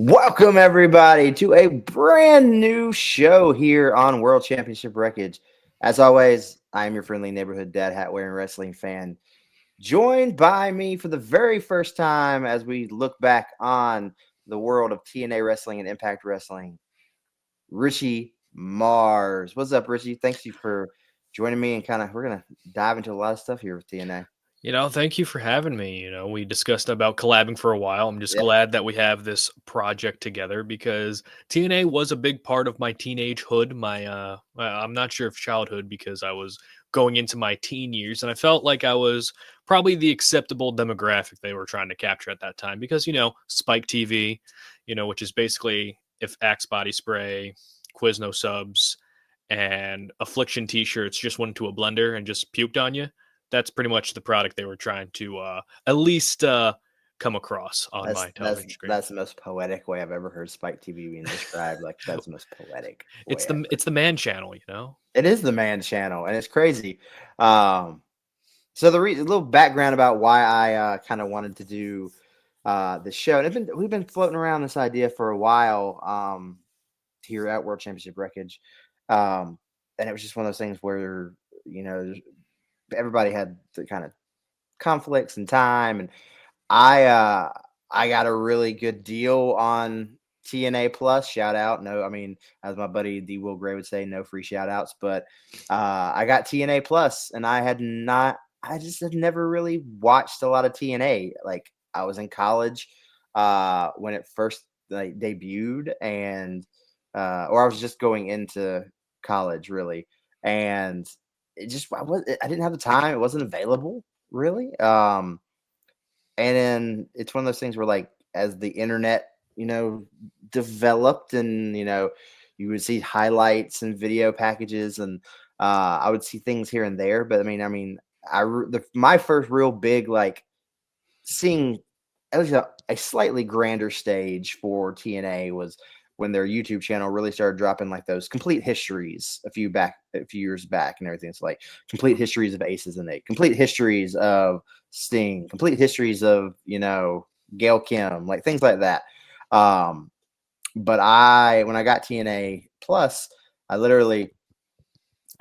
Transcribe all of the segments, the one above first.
Welcome, everybody, to a brand new show here on World Championship Wreckage. As always, I am your friendly neighborhood dad hat wearing wrestling fan, joined by me for the very first time as we look back on the world of TNA wrestling and Impact Wrestling, Richie Mars. What's up, Richie? Thanks you for joining me, and we're gonna dive into a lot of stuff here with TNA. Thank you for having me. We discussed about collabing for a while. I'm just Yeah, glad that we have this project together because TNA was a big part of my teenagehood. I'm not sure if childhood because I was going into my teen years and I felt like I was probably the acceptable demographic they were trying to capture at that time because, Spike TV, which is basically if Axe body spray, Quizno subs, and Affliction t-shirts just went into a blender and just puked on you. That's pretty much the product they were trying to at least come across on that's my that's television screen. that's the most poetic way I've ever heard Spike TV being described. Like that's the most poetic It's way the ever. it's the man channel. It is the man channel, and it's crazy. Um, so a little background about why I kind of wanted to do the show, and we've been floating around this idea for a while here at World Championship Wreckage, and it was just one of those things where you know everybody had the kind of conflicts and time, and I uh, I got a really good deal on TNA Plus. Shout out, no, I mean as my buddy D Will Gray would say, no free shout outs, but I got TNA Plus, and I just had never really watched a lot of TNA. Like I was in college when it first debuted, and or I was just going into college really, and I didn't have the time. It wasn't available really. And then it's one of those things where, like, as the internet, developed, and you would see highlights and video packages, and I would see things here and there. But my first real big like seeing at least a slightly grander stage for TNA was when their YouTube channel really started dropping like those complete histories a few years back and everything. It's like complete histories of Aces and Eight, complete histories of Sting, complete histories of Gail Kim, like things like that. Um, but when I got TNA Plus, I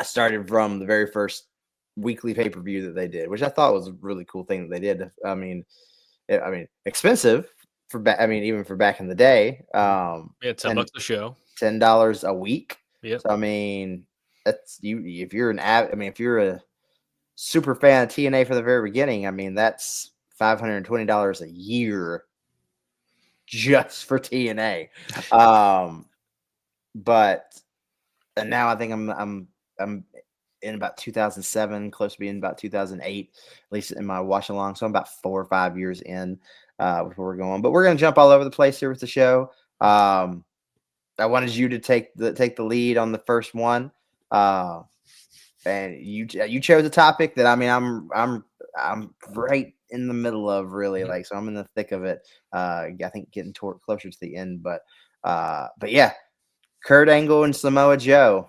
started from the very first weekly pay per view that they did, which I thought was a really cool thing that they did. Expensive for back. I mean, even for back in the day, Yeah, $10 a show. $10 a week. Yep. So I mean, that's you. If you're if you're a super fan of TNA for the very beginning, I mean, that's $520 a year just for TNA. But and now I think I'm in about 2007, close to being about 2008, at least in my watch along. So I'm about 4 or 5 years in before we're going. But we're gonna jump all over the place here with the show. I wanted you to take the lead on the first one, and you chose a topic that I'm right in the middle of really like. So I'm in the thick of it. I think getting closer to the end, but yeah, Kurt Angle and Samoa Joe.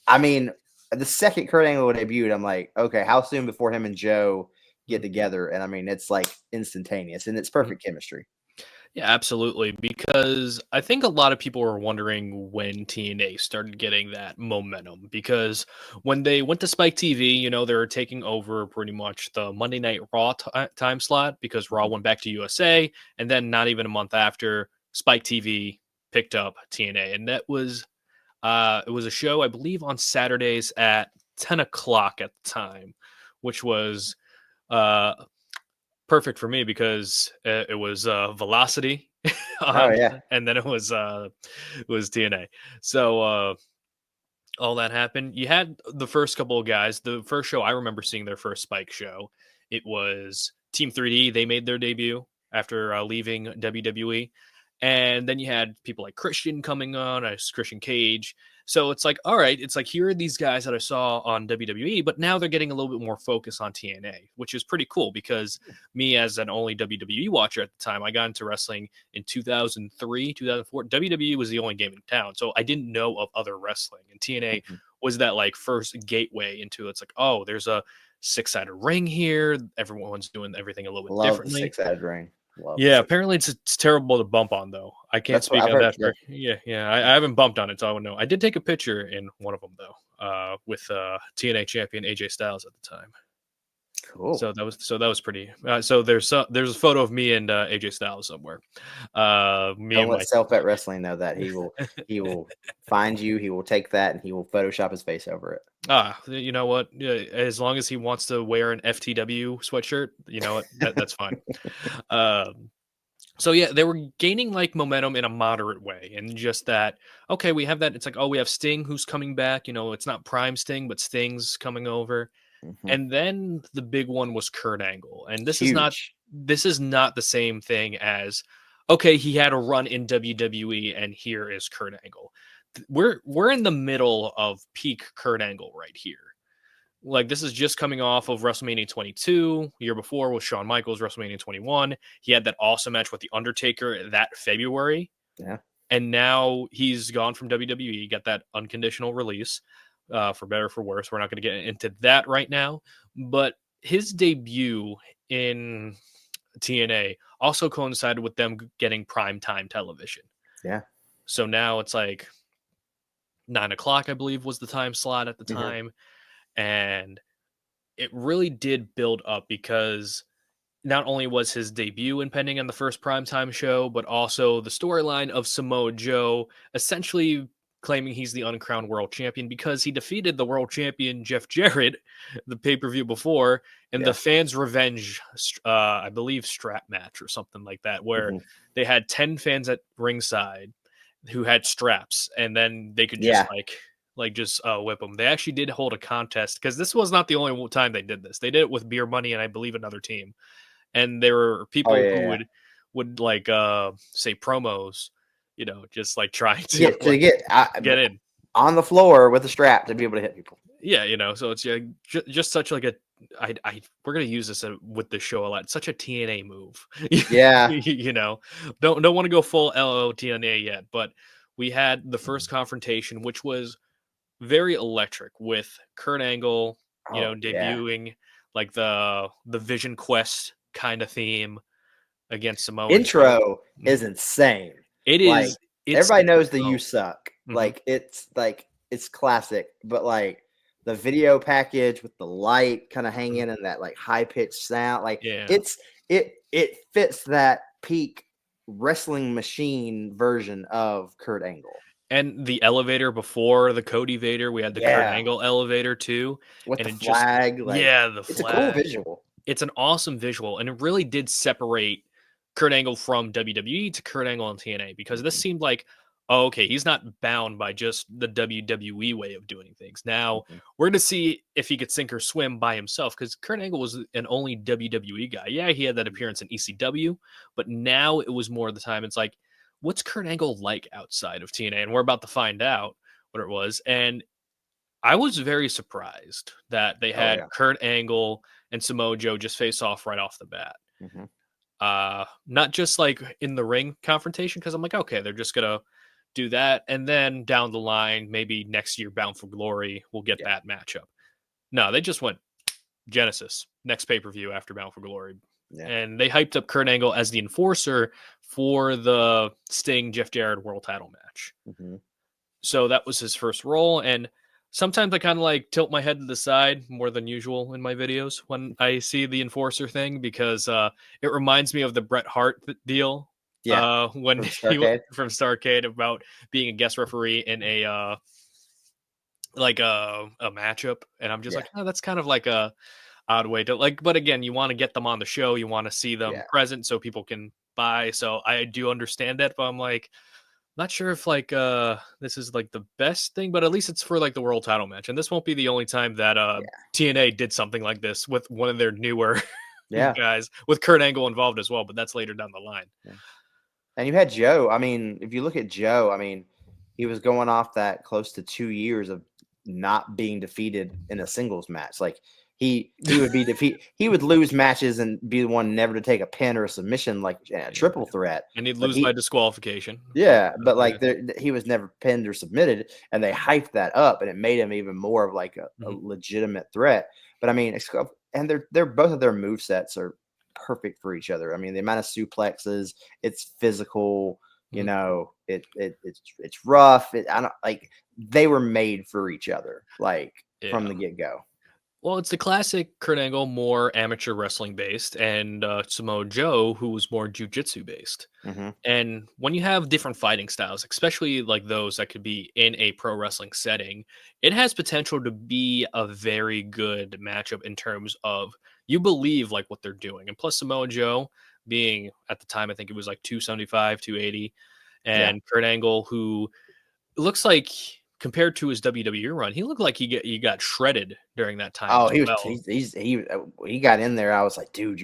I mean, the second Kurt Angle debuted, I'm like, okay, how soon before him and Joe get together? And I mean, it's like instantaneous, and it's perfect chemistry. Yeah, absolutely. Because I think a lot of people were wondering when TNA started getting that momentum. Because when they went to Spike TV, they were taking over pretty much the Monday Night Raw time slot because Raw went back to USA. And then not even a month after, Spike TV picked up TNA. And that was it was a show, I believe, on Saturdays at 10 o'clock at the time, which was uh, perfect for me because it was Velocity Oh on, yeah, and then it was TNA. So all that happened. You had the first couple of guys. The first show I remember seeing their first Spike show. It was Team 3D. They made their debut after leaving WWE. And then you had people like Christian coming on, as Christian Cage. So it's like, all right, it's like here are these guys that I saw on WWE, but now they're getting a little bit more focus on TNA, which is pretty cool because me as an only WWE watcher at the time, I got into wrestling in 2003, 2004. WWE was the only game in town, so I didn't know of other wrestling, and TNA was that like first gateway into it's like, oh, there's a six-sided ring here. Everyone's doing everything a little bit love the differently. six-sided ring. Love to Yeah, see. apparently it's terrible to bump on though. I can't That's what speak I've on heard. that for I haven't bumped on it, so I don't know. I did take a picture in one of them though, with TNA champion AJ Styles at the time. Cool. So that was pretty. So there's a photo of me and AJ Styles somewhere. Me Don't and let my Self Bet Wrestling know that he will find you. He will take that and he will Photoshop his face over it. you know what? Yeah, as long as he wants to wear an FTW sweatshirt, you know what? That's fine. Um, So yeah, they were gaining like momentum in a moderate way, and just that. Okay, we have that. It's like, oh, we have Sting who's coming back. You know, it's not Prime Sting, but Sting's coming over. Mhm. And then the big one was Kurt Angle, and Huge. this is not the same thing as okay, he had a run in WWE, and here is Kurt Angle. We're in the middle of peak Kurt Angle right here. Like this is just coming off of WrestleMania 22. Year before was Shawn Michaels WrestleMania 21. He had that awesome match with the Undertaker that February, Yeah. and now he's gone from WWE. Got that unconditional release, for better or for worse. We're not going to get into that right now, but his debut in TNA also coincided with them getting primetime television. Yeah. So now it's like 9 o'clock, I believe, was the time slot at the Mhm. time, and it really did build up because not only was his debut impending on the first primetime show, but also the storyline of Samoa Joe essentially claiming he's the uncrowned world champion because he defeated the world champion Jeff Jarrett the pay-per-view before in the Yeah. fans revenge I believe strap match or something like that, where Mhm. they had 10 fans at ringside who had straps, and then they could just Yeah. just whip them. They actually did hold a contest because this was not the only time they did this. They did it with Beer Money and I believe another team, and there were Oh people yeah. who Yeah. would like say promos, just like trying to Get to get get in. on the floor with a strap to be able to hit people. Yeah, so it's just such like a we're gonna use this with the show a lot. It's such a TNA move. Yeah. Don't want to go full LO TNA yet, but we had the first confrontation, which was very electric with Kurt Angle, Oh yeah. debuting like the Vision Quest kind of theme against Samoa Joe. Intro Mhm. is insane. It Like is. It's everybody knows the "You so. Suck." Mhm. Like it's classic, but like the video package with the light kind of Mhm. hanging and that like high pitched sound, like Yeah. it fits that peak wrestling machine version of Kurt Angle. And the elevator before the Cody Vader, we had the Kurt Yeah, Angle elevator too, with and the it just flag, like yeah, the it's a cool flag. visual. It's an awesome visual, and it really did separate Kurt Angle from WWE to Kurt Angle and TNA because this Mhm, seemed like, oh, okay, he's not bound by just the WWE way of doing things. Now mhm, we're going to see if he could sink or swim by himself because Kurt Angle was an only WWE guy. Yeah, he had that appearance in ECW, but now it was more of the time. It's like, what's Kurt Angle like outside of TNA? And we're about to find out what it was. And I was very surprised that they oh had yeah. Kurt Angle and Samoa Joe just face off right off the bat. Mhm, Not just like in the ring confrontation, because I'm like, okay, they're just gonna do that, and then down the line, maybe next year, Bound for Glory, we'll get yeah, that matchup. No, they just went Genesis next pay per view after Bound for Glory, yeah. and they hyped up Kurt Angle as the enforcer for the Sting Jeff Jarrett World Title match. Mhm. So that was his first role. And sometimes I kind of like tilt my head to the side more than usual in my videos when I see the enforcer thing because it reminds me of the Bret Hart deal Yeah, when from he Starcade. from Starcade about being a guest referee in a a matchup, and I'm just Yeah, like, oh, that's kind of like a odd way to like. But again, you want to get them on the show, you want to see them yeah. present so people can buy. So I do understand that, but I'm like, not sure if like this is like the best thing, but at least it's for like the world title match. And this won't be the only time that Yeah, TNA did something like this with one of their newer yeah, guys with Kurt Angle involved as well, but that's later down the line. yeah. And you had Joe. I mean, if you look at Joe, I mean, he was going off that close to 2 years of not being defeated in a singles match. Like he would be defeat. He would lose matches and be the one never to take a pin or a submission, like a Yeah. triple threat. And he'd But lose by disqualification. yeah, But, but like he was never pinned or submitted, and they hyped that up, and it made him even more of like a mhm. legitimate threat. But I mean, and they're both of their move sets are perfect for each other. I mean, the amount of suplexes, it's physical. You know, it's rough. I don't like they were made for each other, like from the get go. Well, it's the classic Kurt Angle, more amateur wrestling based, and Samoa Joe, who was more jujitsu based. Mm-hmm. And when you have different fighting styles, especially like those that could be in a pro wrestling setting, it has potential to be a very good matchup in terms of you believe like what they're doing. And plus Samoa Joe being at the time, I think it was like 275, 280, and Kurt Angle, who looks like compared to his WWE run, he looked like he got shredded during that time Oh, as well. he got in there. I was like, dude,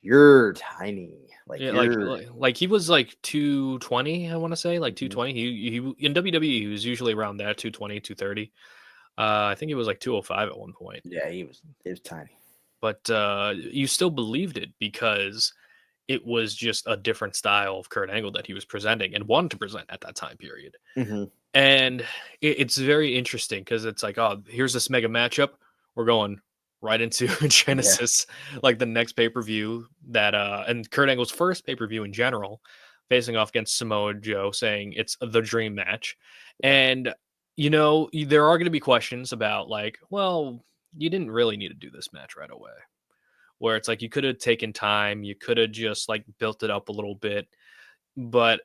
you're tiny. Like Yeah, you're like he was like 220, I want to say, like Mhm. 220. He in WWE he was usually around there, 220, 230. I think he was like 205 at one point. Yeah, he was tiny. But you still believed it because it was just a different style of Kurt Angle that he was presenting and wanted to present at that time period. Mm-hmm. And it's very interesting because it's like, oh, here's this mega matchup. We're going right into Yeah. Genesis, like the next pay per view that, and Kurt Angle's first pay per view in general, facing off against Samoa Joe, saying it's the dream match. And, you know, there are going to be questions about, like, well, you didn't really need to do this match right away. Where it's like you could have taken time, you could have just like built it up a little bit. But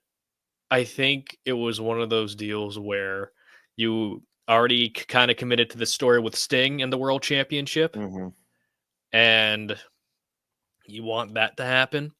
I think it was one of those deals where you already kind of committed to the story with Sting and the World Championship, Mm-hmm. and you want that to happen.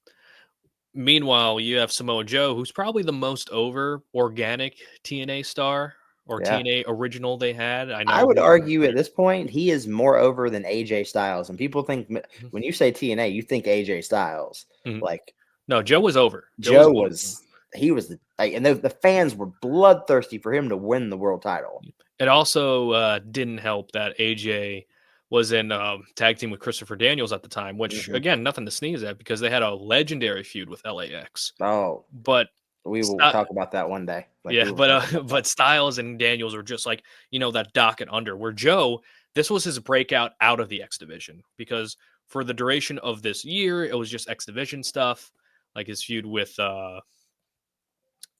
Meanwhile, you have Samoa Joe, who's probably the most over organic TNA star or Yeah. TNA original they had. I I know would he. argue at this point he is more over than AJ Styles, and people think Mhm, when you say TNA, you think AJ Styles. mhm. Like No, Joe was over. Joe was Joe one of them. was, he was the like, and the fans were bloodthirsty for him to win the world title. It also didn't help that AJ was in tag team with Christopher Daniels at the time, which Mm-hmm. again, nothing to sneeze at because they had a legendary feud with LAX. Oh, But we will Sty- talk about that one day. Like we yeah, will talk about that. but Styles and Daniels were just like, you know, that docket under where Joe, this was his breakout out of the X division because for the duration of this year, it was just X division stuff, like his feud with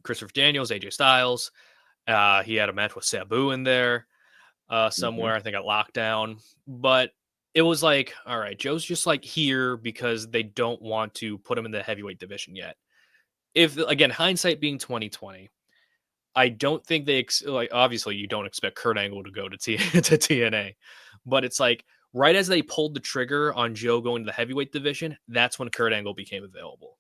Christopher Daniels, AJ Styles. He had a match with Sabu in there Mm-hmm. somewhere, I think at Lockdown. But it was like, all right, Joe's just like here because they don't want to put him in the heavyweight division yet. If again, hindsight being 2020, I don't think they like obviously you don't expect Kurt Angle to go to to TNA, but it's like right as they pulled the trigger on Joe going to the heavyweight division, that's when Kurt Angle became available.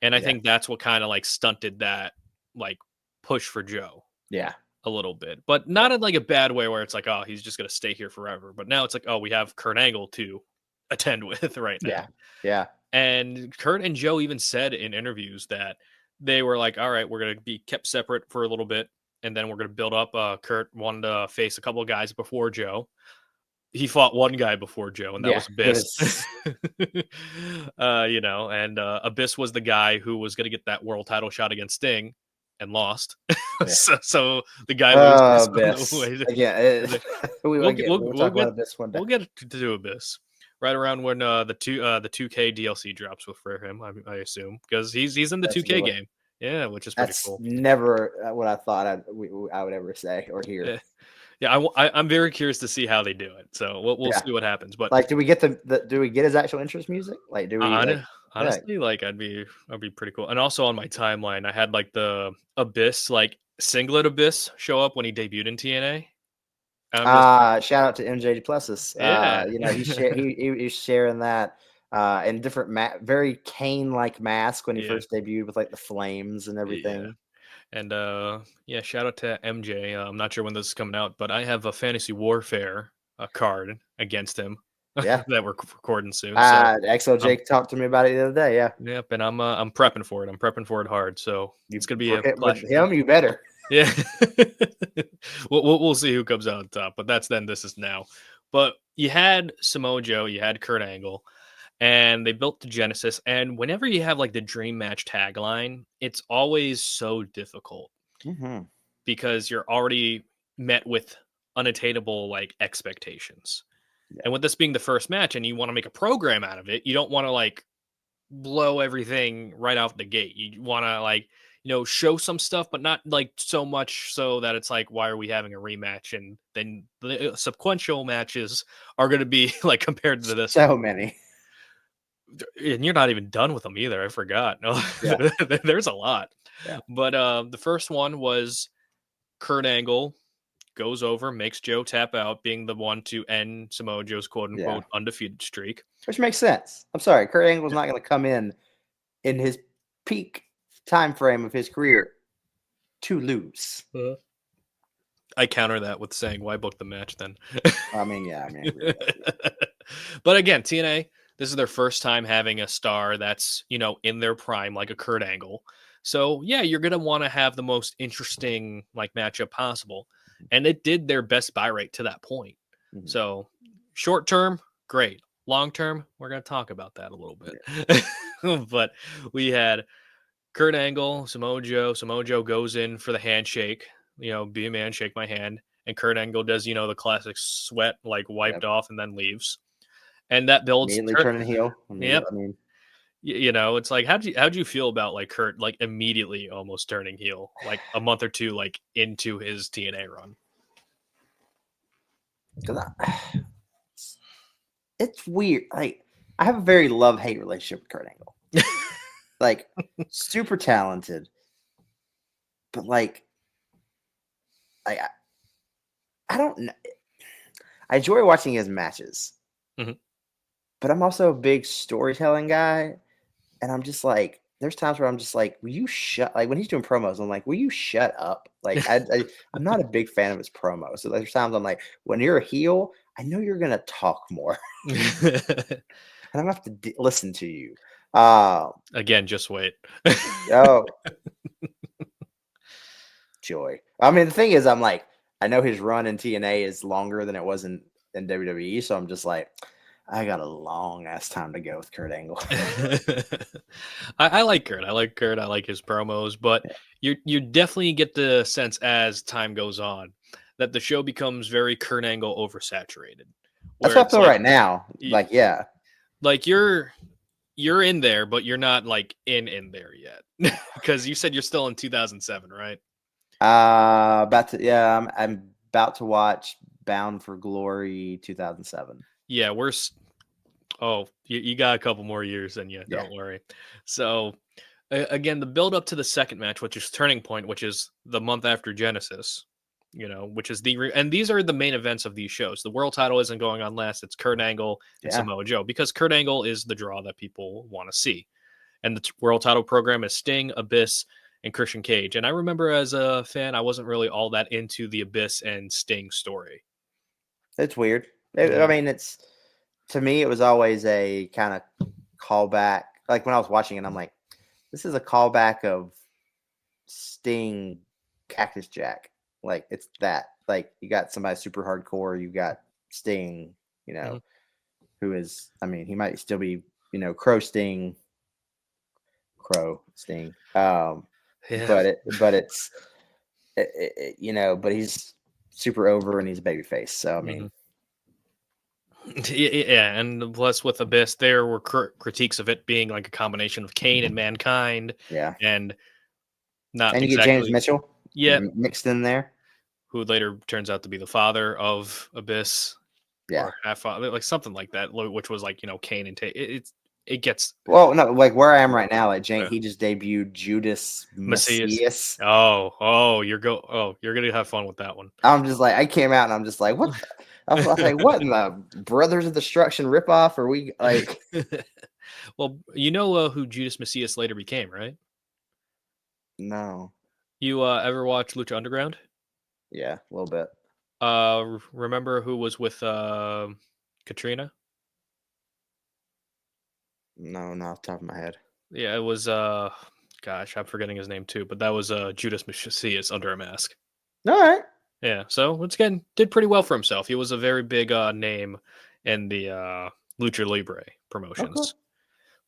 And I Yeah. think that's what kind of like stunted that like push for Joe Yeah. a little bit, but not in like a bad way where it's like, oh, he's just going to stay here forever. But now it's like, oh, we have Kurt Angle to attend with right Yeah. now. Yeah. And Kurt and Joe even said in interviews that they were like, all right, we're going to be kept separate for a little bit. And then we're going to build up. Kurt wanted to face a couple of guys before Joe. He fought one guy before Joe, and that Yeah. was It Abyss. was. You know, and Abyss was the guy who was going to get that world title shot against Sting and lost. Yeah. So the guy loses. Oh, Abyss. Again, we will get. We'll talk about this one day. We'll get to do Abyss right around when the 2K DLC drops with for him. I assume because he's in the That's a 2K good one. game. Yeah, which is pretty That's cool. never what I thought I would ever say or hear. Yeah, yeah. I'm very curious to see how they do it. So we'll Yeah. see what happens. But Like, do we get do we get his actual interest music? Like, do we like? Yeah. honestly, like I'd be pretty cool. And also on my timeline, I had like the Abyss, like singlet Abyss, show up when he debuted in TNA. I'm just Shout out to MJ Duplessis. yeah, You know, he's sharing that in different very Kane like mask when he yeah, first debuted with like the flames and yeah. everything. And yeah, shout out to MJ. I'm not sure when this is coming out, but I have a Fantasy Warfare card against him Yeah. that we're recording soon. So um, XOJ talked to me about it the other day. Yeah. yep, and I'm prepping for it. I'm prepping for it hard. So You it's gonna be for a with pleasure. him, you better. Yeah, we'll see who comes out on top. But that's then. This is now. But you had Samoa Joe, you had Kurt Angle, and they built the Genesis. And whenever you have like the dream match tagline, it's always so difficult Mm-hmm. because you're already met with unattainable like expectations. Yeah. And with this being the first match and you want to make a program out of it, you don't want to like blow everything right out the gate. You want to like, show some stuff, but not like so much so that it's like, why are we having a rematch? And then the sequential matches are going to be like compared to this So one. many. And you're not even done with them either. I forgot. No, Yeah. there's a lot. Yeah. But the first one was Kurt Angle goes over, makes Joe tap out, being the one to end Samoa Joe's quote unquote undefeated streak. Which makes sense. I'm sorry, Kurt Angle's not going to come in his peak time frame of his career to lose. I counter that with saying, "Why book the match then?" I mean, really. But again, TNA, this is their first time having a star that's in their prime, like a Kurt Angle. So yeah, you're gonna want to have the most interesting like matchup possible, and it did their best buy rate to that point. Mm-hmm. So short term, great. Long term, we're gonna talk about that a little bit. Yeah. But we had Kurt Angle, Samoa Joe. Samoa Joe goes in for the handshake. Be a man, shake my hand. And Kurt Angle does, the classic sweat, like wiped off and then leaves. And that builds immediately turning heel. Yep. I mean, it's like how'd you feel about like Kurt like immediately almost turning heel like a month or two like into his TNA run? It's weird. Like I have a very love-hate relationship with Kurt Angle. Like super talented, but like I don't know. I enjoy watching his matches, but I'm also a big storytelling guy, and I'm just like, there's times where I'm just like, will you shut? Like when he's doing promos, I'm like, will you shut up? Like I'm not a big fan of his promos. So there's times I'm like, when you're a heel, I know you're gonna talk more, and I'm gonna have to listen to you. Again, just wait. Oh, joy. I mean, the thing is, I'm like, I know his run in TNA is longer than it was in WWE, so I'm just like, I got a long ass time to go with Kurt Angle. I like Kurt. I like Kurt. I like his promos, but you definitely get the sense as time goes on that the show becomes very Kurt Angle oversaturated. That's what I feel right now. Like, yeah, like you're in there, but you're not like in there yet because you said you're still in 2007, right? I'm about to watch Bound for Glory 2007. Yeah, you got a couple more years than you. Don't worry. So again, the build up to the second match, which is Turning Point, which is the month after Genesis, which is and these are the main events of these shows. The world title isn't going on last. It's Kurt Angle and Samoa Joe because Kurt Angle is the draw that people want to see. And the world title program is Sting, Abyss, and Christian Cage. And I remember as a fan, I wasn't really all that into the Abyss and Sting story. It's weird. I mean, to me, it was always a kind of callback. Like when I was watching it, I'm like, this is a callback of Sting, Cactus Jack. Like it's that. Like you got somebody super hardcore. You got Sting. Who is? I mean, he might still be. Crow Sting. But he's super over and he's a babyface. So I mean. Yeah, and plus with Abyss, there were critiques of it being like a combination of Kane and Mankind. Yeah, and not and you exactly, get James Mitchell, mixed in there, who later turns out to be the father of Abyss, or half father, like something like that, which was like Kane and it gets like where I am right now. Like he just debuted Judas Messias. You're gonna have fun with that one. I'm just like I came out and I'm just like what. I was like, what in the Brothers of Destruction ripoff are we like? Well, who Judas Messias later became, right? No. You ever watch Lucha Underground? Yeah, a little bit. Remember who was with Katrina? No, not off the top of my head. Yeah, it was gosh, I'm forgetting his name too, but that was Judas Messias under a mask. All right. Yeah, so once again, did pretty well for himself. He was a very big name in the Lucha Libre promotions. Okay.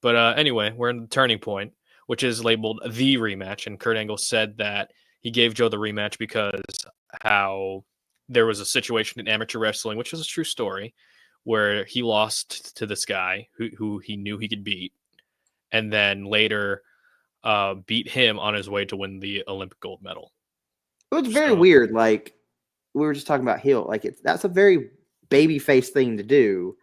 But anyway, we're in the Turning Point, which is labeled the rematch, and Kurt Angle said that he gave Joe the rematch because how there was a situation in amateur wrestling, which is a true story, where he lost to this guy who he knew he could beat, and then later beat him on his way to win the Olympic gold medal. It was very So- weird. Like we were just talking about heel. Like that's a very babyface thing to do.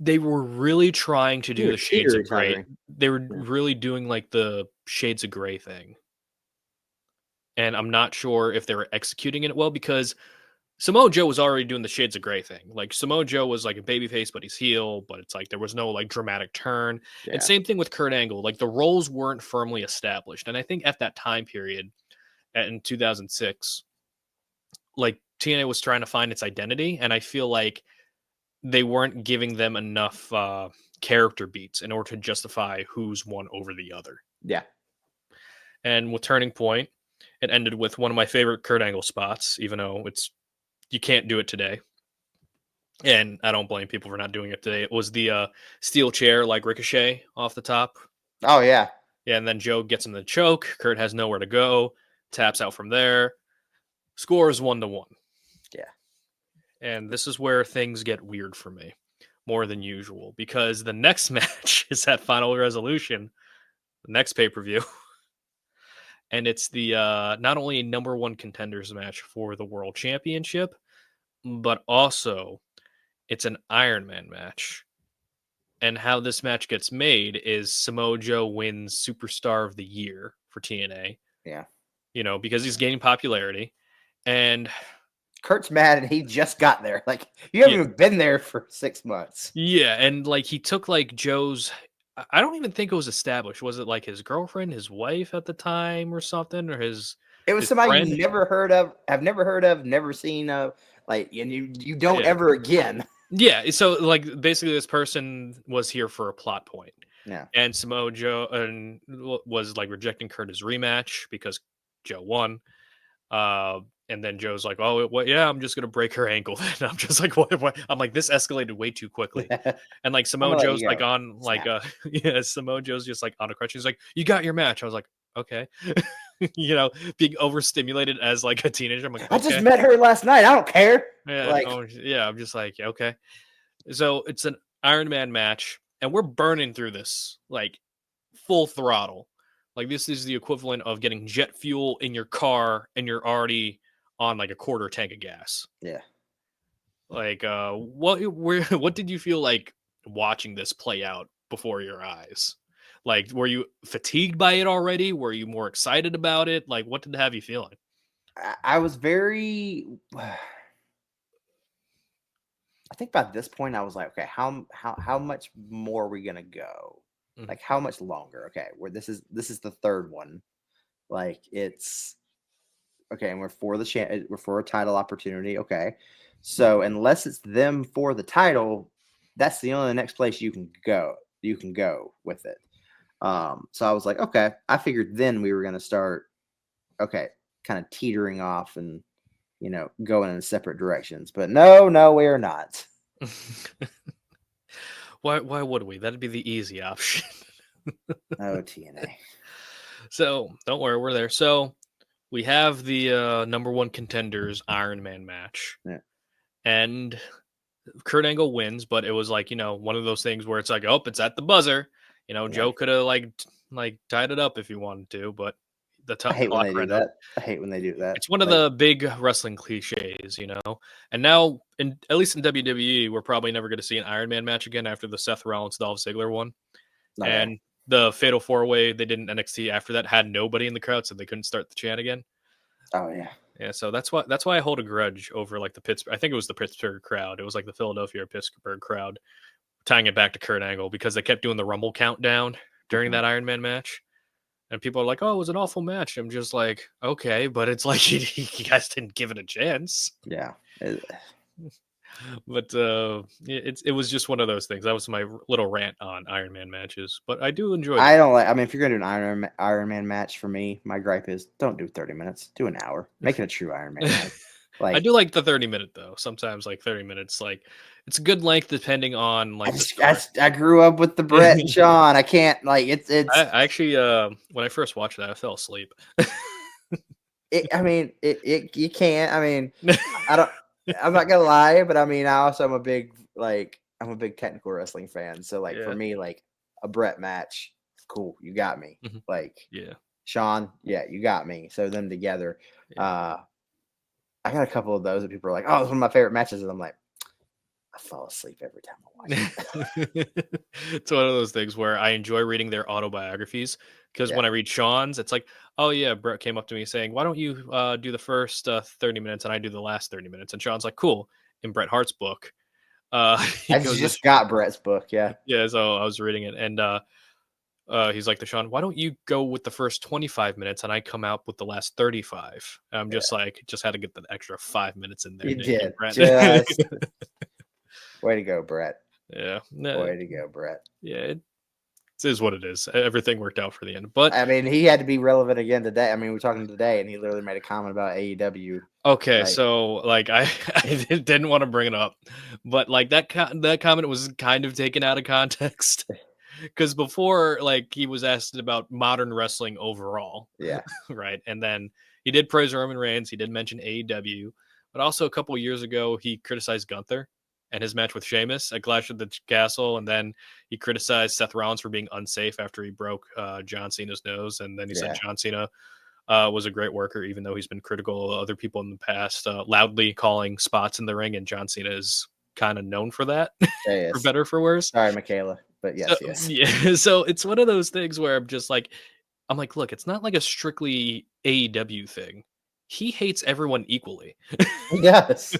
They were really trying to do You're the shades of gray. teeter-tottering. They were Yeah. really doing like the shades of gray thing. And I'm not sure if they were executing it well because Samoa Joe was already doing the shades of gray thing. Like Samoa Joe was like a babyface, but he's heel, but it's like there was no like dramatic turn. Yeah. And same thing with Kurt Angle. Like the roles weren't firmly established. And I think at that time period, in 2006, like TNA was trying to find its identity. And I feel like they weren't giving them enough character beats in order to justify who's one over the other. Yeah. And with Turning Point, it ended with one of my favorite Kurt Angle spots, even though you can't do it today. And I don't blame people for not doing it today. It was the steel chair, like ricochet off the top. Oh yeah. Yeah, and then Joe gets in the choke. Kurt has nowhere to go. Taps out from there. Scores 1-1. Yeah. And this is where things get weird for me, more than usual, because the next match is at Final Resolution, the next pay-per-view. And it's the not only a number one contenders match for the World Championship, but also it's an Iron Man match. And how this match gets made is Samoa Joe wins Superstar of the Year for TNA. Yeah. Because he's gaining popularity. And Kurt's mad and he just got there. Like you haven't even been there for 6 months. Yeah, and like he took like Joe's I don't even think it was established. Was it like his girlfriend, his wife at the time or something? Or his It was his somebody friend? you never heard of, have never heard of, never seen of, like, and you don't Yeah. ever again. Yeah, so like basically this person was here for a plot point. Yeah. And Samoa Joe was like rejecting Curtis' rematch because Joe won. And then Joe's like, "Oh, what? Yeah, I'm just gonna break her ankle." And I'm just like, "What? I'm like, this escalated way too quickly." And like Samoa gonna let Joe's you like go. on like yeah, Samoa Joe's just like on a crutch. He's like, "You got your match." I was like, "Okay," being overstimulated as like a teenager. I'm like, I "Okay." just met her last night. I don't care. Yeah, Like, yeah. I'm just like, okay. So it's an Iron Man match, and we're burning through this like full throttle. Like this is the equivalent of getting jet fuel in your car, and you're already on like a quarter tank of gas. yeah. Like, what did you feel like watching this play out before your eyes? Like, were you fatigued by it already? Were you more excited about it? Like, what did it have you feeling? I was very. I think by this point I was like, okay, how much more are we gonna go? Mhm. Like how much longer? Okay, where this is the third one. Like it's okay, and we're for we're for a title opportunity. Okay, so unless it's them for the title, that's the only next place you can go. You can go with it. So I was like, okay, I figured then we were gonna start. Okay, kind of teetering off and going in separate directions. But no, we are not. Why would we? That'd be the easy option. Oh, TNA. So don't worry, we're there. So we have the number one contenders Iron Man match. Yeah. And Kurt Angle wins, but it was like, one of those things where it's like, oh, it's at the buzzer. Joe could have like tied it up if he wanted to, but the I hate when clock they do ran out. that. I hate when they do that. It's one of the big wrestling cliches, And now, at least in WWE, we're probably never going to see an Iron Man match again after the Seth Rollins Dolph Ziggler one. No, And the Fatal 4-Way they did in NXT after that had nobody in the crowd, so they couldn't start the chant again. oh yeah. Yeah, so that's why I hold a grudge over like the Pittsburgh. I think it was the Pittsburgh crowd. It was like the Philadelphia or Pittsburgh crowd, tying it back to Kurt Angle because they kept doing the Rumble countdown during that Iron Man match. And people are like, "Oh, it was an awful match." I'm just like, "Okay," but it's like you guys didn't give it a chance. Yeah. But it was just one of those things. That was my little rant on Iron Man matches. But I do enjoy. I don't like. I mean, if you're gonna do an Iron Man match for me, my gripe is don't do 30 minutes. Do an hour. Make it a true Iron Man match. Like I do like the 30-minute though. Sometimes like 30 minutes, like it's a good length depending on like. I grew up with the Brett and Sean. I can't like it's. I actually when I first watched that, I fell asleep. I mean, you can't. I mean, I don't. I'm not gonna lie, but I mean, I also am a big technical wrestling fan. So like for me, like a Brett match, cool, you got me. Mhm. Like Yeah. Sean, yeah, you got me. So them together. Yeah. I got a couple of those that people are like, oh, it's one of my favorite matches. And I'm like, I fall asleep every time I watch it. It's one of those things where I enjoy reading their autobiographies because Yeah. when I read Sean's, it's like, oh yeah, Brett came up to me saying, "Why don't you do the first 30 minutes and I do the last 30 minutes?" And Sean's like, "Cool." In Bret Hart's book, he I goes, just got Brett's book. Yeah. yeah. So I was reading it, and he's like to Sean, "Why don't you go with the first 25 minutes and I come out with the last 35?" And I'm just like, just had to get the extra 5 minutes in there, You didn't you, did. Brett? Just way to go, Brett. Yeah, no, Way to go, Brett. yeah, it is what it is. Everything worked out for the end, but I mean, he had to be relevant again today. I mean, we're talking today, and he literally made a comment about AEW. okay, Like, so like I didn't want to bring it up, but like that comment was kind of taken out of context because before like he was asked about modern wrestling overall, yeah, right? And then he did praise Roman Reigns, he did mention AEW, but also a couple of years ago he criticized Gunther and his match with Sheamus at Clash of the Castle, and then he criticized Seth Rollins for being unsafe after he broke John Cena's nose, and then he said yeah, John Cena was a great worker, even though he's been critical of other people in the past, loudly calling spots in the ring, and John Cena is kind of known for that, for yes. better or for worse. Sorry, Michaela, but So, yes, yes, yeah, so it's one of those things where I'm like, look, it's not like a strictly AEW thing. He hates everyone equally. he does.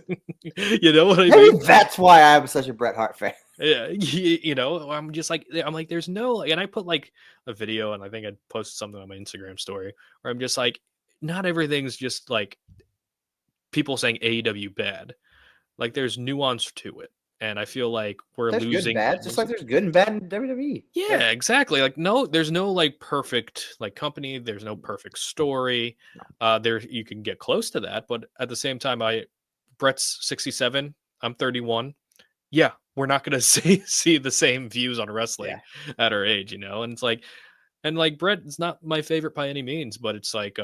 You know what I Maybe mean? that's why I'm such a Bret Hart fan. Yeah, you know, I'm like, there's no, and I put like a video, and I think I posted something on my Instagram story where I'm just like, not everything's just like people saying AEW bad. Like there's nuance to it, and I feel like we're There's good and losing bad, just almost. like there's good and bad in WWE. Yeah, Yeah, exactly. Like no, there's no like perfect like company. There's no perfect story. There you can get close to that, but at the same time, Brett's 67. I'm 31. Yeah, we're not gonna see the same views on wrestling yeah. at our age, you know. And it's like, and like Brett is not my favorite by any means, but it's like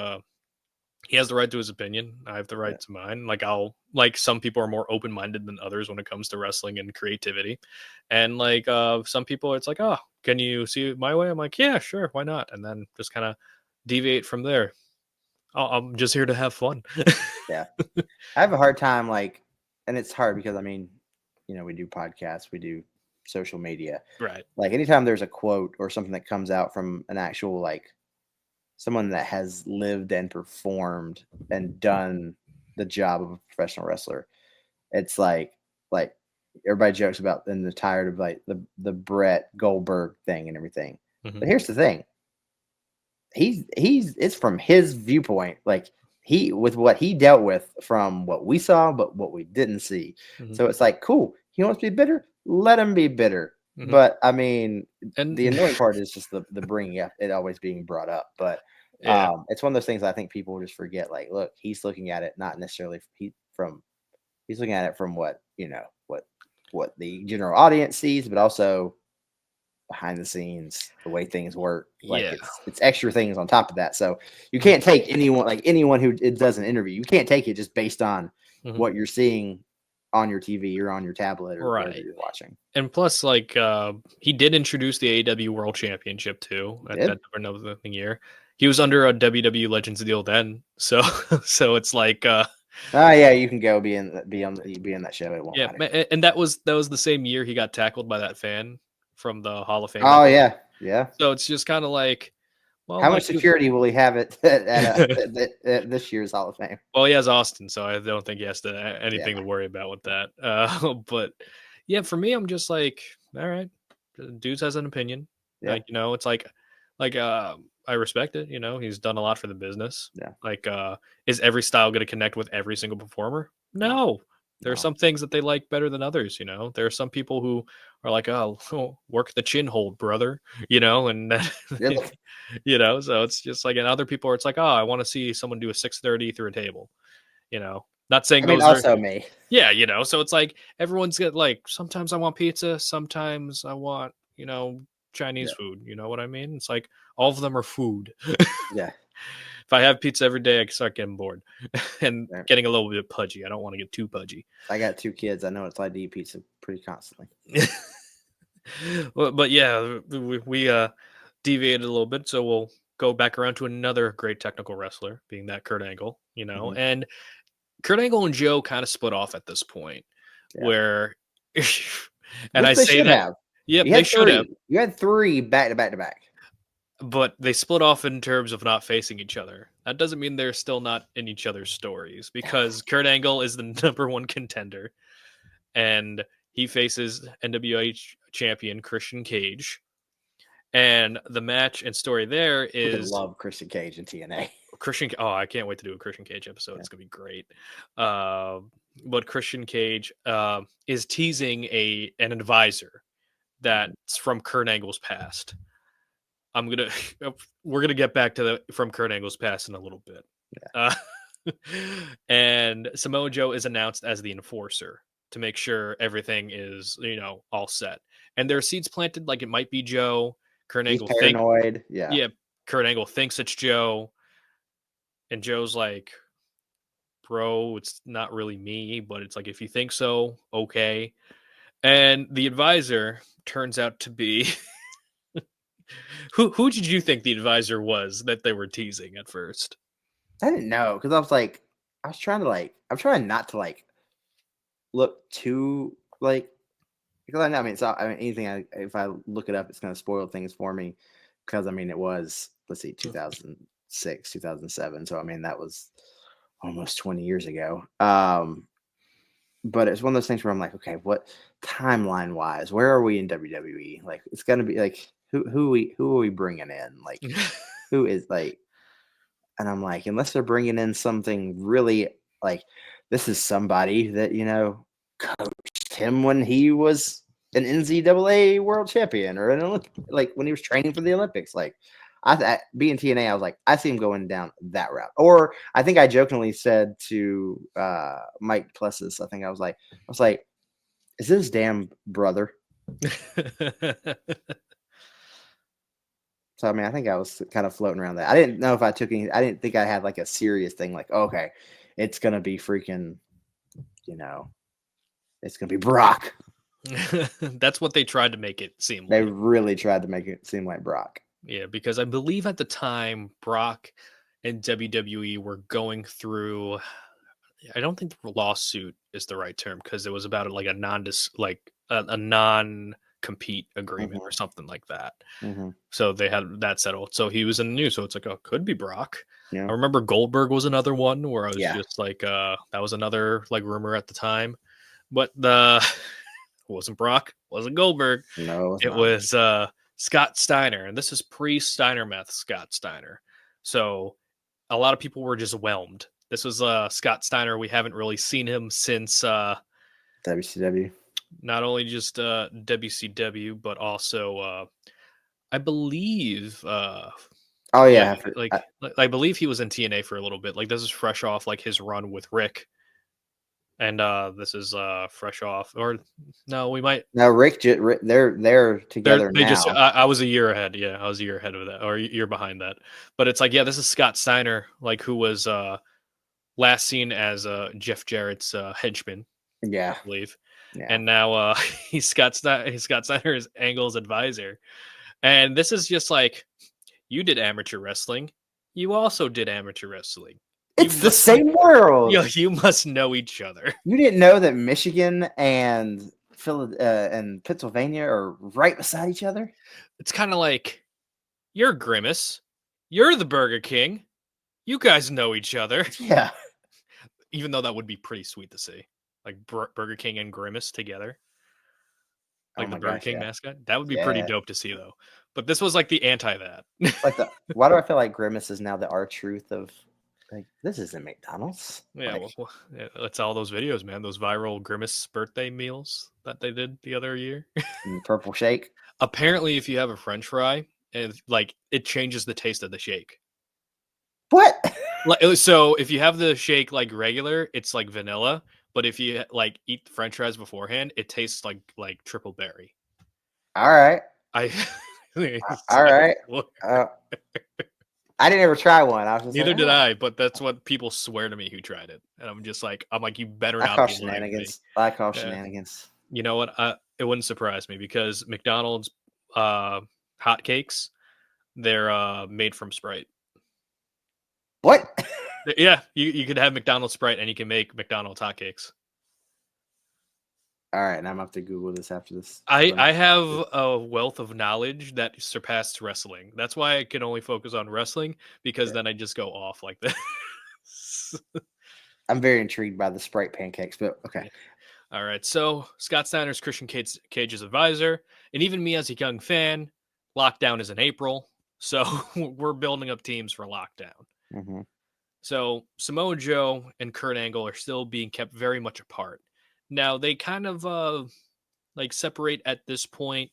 he has the right to his opinion. I have the Yeah. right to mine. Like I'll like some people are more open minded than others when it comes to wrestling and creativity. And like some people it's like, oh, can you see it my way? I'm like, yeah, sure, why not? And then just kind of deviate from there. I'm just here to have fun. Yeah. I have a hard time, like, and it's hard because I mean, we do podcasts, we do social media. Right. Like, anytime there's a quote or something that comes out from an actual, like, someone that has lived and performed and done the job of a professional wrestler, it's like everybody jokes about and they're tired of like the Brett Goldberg thing and everything. Hmm. But here's the thing: he's it's from his viewpoint, like he with what he dealt with from what we saw, but what we didn't see. Hmm. So it's like, cool. He wants to be bitter. Let him be bitter. Hmm. But I mean, the And annoying part is just the bringing up it always being brought up. But yeah, it's one of those things I think people just forget. Like, look, he's looking at it not necessarily he's looking at it from what what the general audience sees, but also behind the scenes, the way things work. Like yeah. it's extra things on top of that. So you can't take anyone who it does an interview. You can't take it just based on Mhm. what you're seeing on your TV or on your tablet or whatever Right. you're watching. And plus, like, he did introduce the AEW World Championship too You at did? that another year. He was under a WWE Legends deal then, so so it's like, Oh yeah, you can go be in that show. It won't yeah, matter. and that was the same year he got tackled by that fan from the Hall of Fame Oh entrance. yeah, yeah. So it's just kind of like, well, How much like, security will he have at this year's Hall of Fame? well, he has Austin, so I don't think he has to Yeah, anything to worry about with that. But yeah, for me, I'm just like, all right, dudes has an opinion. yeah, Like, it's like I respect it. He's done a lot for the business. yeah. Like, is every style going to connect with every single performer? No, No. There are no. some things that they like better than others. There are some people who are like, oh, work the chin hold, brother. And Really? so it's just like, and other people, it's like, oh, I want to see someone do a 630 through a table. Not saying I mean, those are, also me. yeah, so it's like everyone's got like, sometimes I want pizza, sometimes I want, Chinese Yeah, food. You know what I mean? It's like all of them are food. yeah. If I have pizza every day, I start getting bored and Yeah. getting a little bit pudgy. I don't want to get too pudgy. I got 2 kids. I know it's like to eat pizza pretty constantly. But yeah, we deviated a little bit, so we'll go back around to another great technical wrestler, being that Kurt Angle, Mhm. and Kurt Angle and Joe kind of split off at this point, Yeah. where, and I Which they say should that, have. yep, You they had should have, 3. You had 3 back to back to back. but they split off in terms of not facing each other. That doesn't mean they're still not in each other's stories, because Kurt Angle is the #1 contender, and he faces NWA champion Christian Cage. And the match and story there Freaking is love Christian Cage and TNA. Christian. Oh, I can't wait to do a Christian Cage episode. Yeah. It's gonna be great. But Christian Cage is teasing an advisor that's from Kurt Angle's past. We're gonna get back to the from Kurt Angle's past in a little bit. Yeah. And Samoa Joe is announced as the enforcer to make sure everything is all set. And there are seeds planted, like it might be Joe. Kurt He's Angle paranoid. Yeah. Kurt Angle thinks it's Joe, and Joe's like, bro, it's not really me, but it's like, if you think so, okay. And the advisor turns out to be who did you think the advisor was that they were teasing at first? I didn't know because I'm trying not to like look too like because I mean anything if I look it up it's gonna spoil things for me because I mean it was let's see 2006 2007 so I mean that was almost 20 years ago. But it's one of those things where I'm like, okay, what timeline wise, where are we in WWE? Like, it's gonna be like, who are we bringing in? Like, who is like? And I'm like, unless they're bringing in something really like, this is somebody that coached him when he was an NCAA world champion or like when he was training for the Olympics. Like, being TNA, I was like, I see him going down that route. Or I think I jokingly said to Mike Plessis, I was like, is this damn brother? So I mean, I think I was kind of floating around that. I didn't know if I took any. I didn't think I had like a serious thing. Like, okay, it's gonna be freaking, it's gonna be Brock. That's what they tried to make it seem They like. really tried to make it seem like Brock. Yeah, because I believe at the time Brock and WWE were going through. I don't think the lawsuit is the right term because it was about like a non-compete agreement or something like that. Mm-hmm. So they had that settled. So he was in the news. So it's like, oh, could be Brock. Yeah. I remember Goldberg was another one where I was Yeah. just like, that was another like rumor at the time. But it wasn't Brock, wasn't Goldberg. No, it was Scott Steiner. And this is pre-Steiner Meth Scott Steiner. So a lot of people were just whelmed. This was Scott Steiner. We haven't really seen him since WCW. Not only just WCW, but also I believe oh yeah, I believe he was in TNA for a little bit. Like this is fresh off like his run with Rick. And this is fresh off, or no, we might. No, Rick, they're together they now. Just, I was a year ahead. Yeah, I was a year ahead of that, or a year behind that. But it's like, yeah, this is Scott Steiner, like who was last seen as Jeff Jarrett's henchman. Yeah, I believe. Yeah. And now he's Scott Steiner is Angle's advisor. And this is just like, you did amateur wrestling. You also did amateur wrestling. It's the same world. You must know each other. You didn't know that Michigan and Pennsylvania are right beside each other? It's kind of like, you're Grimace. You're the Burger King. You guys know each other. Yeah. Even though that would be pretty sweet to see. Like Burger King and Grimace together. Like the Burger King mascot. That would be pretty dope to see, though. But this was like the anti that. Like why do I feel like Grimace is now the R-Truth of like, this isn't McDonald's? Yeah, like, it's all those videos, man. Those viral Grimace birthday meals that they did the other year. Purple shake. Apparently, if you have a French fry, and like it changes the taste of the shake. What? So if you have the shake like regular, it's like vanilla. But if you like eat the French fries beforehand, it tastes like triple berry. All right. All right. I didn't ever try one. I was just neither did I, but that's what people swear to me who tried it, and I'm just like, you better not be shenanigans. I call shenanigans. You know what? It wouldn't surprise me because McDonald's hotcakes They're made from Sprite. What? Yeah, you could have McDonald's Sprite and you can make McDonald's hotcakes. All right, and I'm gonna have to Google this after this. I have a wealth of knowledge that surpassed wrestling. That's why I can only focus on wrestling, because then I just go off like this. I'm very intrigued by the Sprite pancakes, but okay. All right, so Scott Steiner's Christian Cage's advisor, and even me as a young fan, lockdown is in April, so we're building up teams for lockdown. Mm-hmm. So Samoa Joe and Kurt Angle are still being kept very much apart. Now they kind of like separate at this point.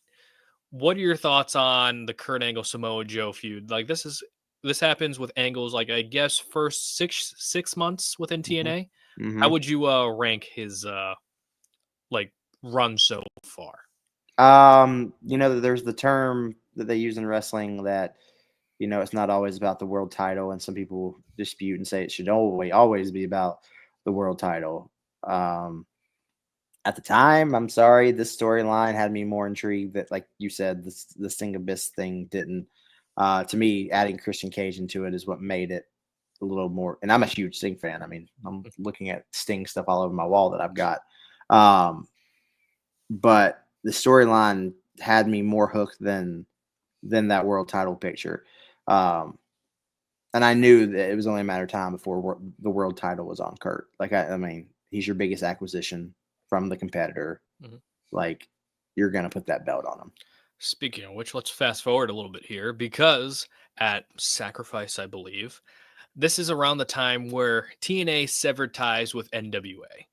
What are your thoughts on the Kurt Angle Samoa Joe feud? Like this happens with Angle's, like, I guess, first six months within TNA. Mm-hmm. How would you rank his like run so far? There's the term that they use in wrestling that, it's not always about the world title, and some people dispute and say it should always be about the world title. At the time, I'm sorry, this storyline had me more intrigued that, like you said, the Sting Abyss thing didn't. To me, adding Christian Cage into it is what made it a little more. And I'm a huge Sting fan. I mean, I'm looking at Sting stuff all over my wall that I've got. But the storyline had me more hooked than that world title picture. And I knew that it was only a matter of time before the world title was on Kurt. Like, I mean, he's your biggest acquisition from the competitor. Mm-hmm. Like, you're going to put that belt on him. Speaking of which, let's fast forward a little bit here, because at Sacrifice, I believe, this is around the time where TNA severed ties with NWA.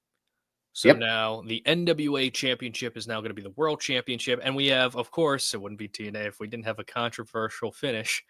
So now the NWA championship is now going to be the world championship. And we have, of course, it wouldn't be TNA if we didn't have a controversial finish,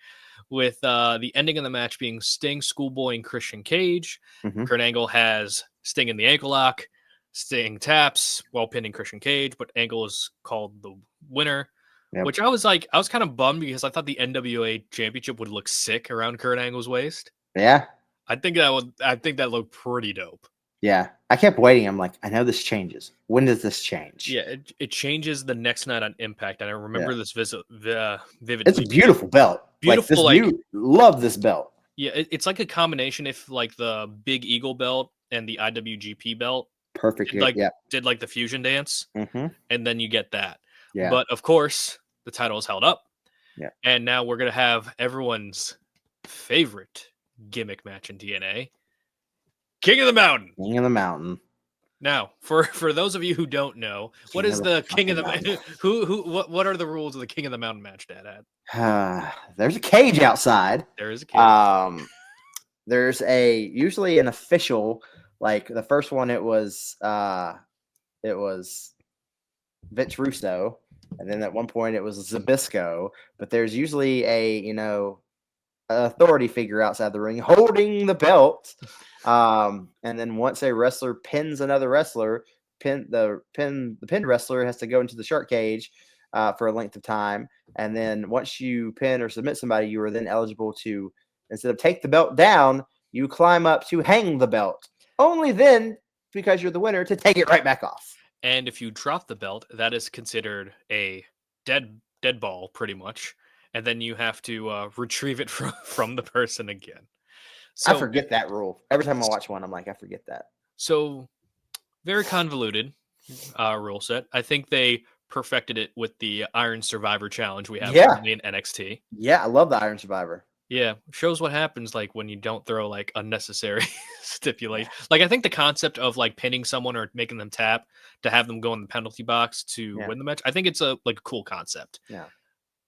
with the ending of the match being Sting, Schoolboy, and Christian Cage. Mm-hmm. Kurt Angle has Sting in the ankle lock. Sting taps while pinning Christian Cage, but Angle is called the winner. Yep. Which I was kind of bummed, because I thought the NWA championship would look sick around Kurt Angle's waist. Yeah. I think that looked pretty dope. Yeah. I kept waiting. I'm like, I know this changes. When does this change? Yeah, it changes the next night on Impact. And I remember this vividly. It's a beautiful belt. Beautiful. Love this belt. Yeah, it's like a combination, if like the Big Eagle belt and the IWGP belt. Perfect. Did like the fusion dance. Mm-hmm. And then you get that. Yeah. But of course, the title is held up. Yeah. And now we're going to have everyone's favorite gimmick match in TNA. King of the Mountain. King of the Mountain. Now, for those of you who don't know, what is the King of the Mountain? What are the rules of the King of the Mountain match, DadHat? There's a cage outside. There is a cage. There's usually an official, like the first one, it was Vince Russo. And then at one point it was Zbyszko, but there's usually an authority figure outside the ring holding the belt. And then once a wrestler pins another wrestler, the pinned wrestler has to go into the shark cage for a length of time. And then once you pin or submit somebody, you are then eligible to, instead of take the belt down, you climb up to hang the belt. Only then, because you're the winner, to take it right back off. And if you drop the belt, that is considered a dead ball, pretty much. And then you have to retrieve it from the person again. So, I forget that rule. Every time I watch one, I'm like, I forget that. So, very convoluted rule set. I think they perfected it with the Iron Survivor challenge we have currently in NXT. Yeah, I love the Iron Survivor. Yeah, shows what happens like when you don't throw like unnecessary stipulation. Like, I think the concept of like pinning someone or making them tap to have them go in the penalty box to win the match, I think it's a cool concept. Yeah,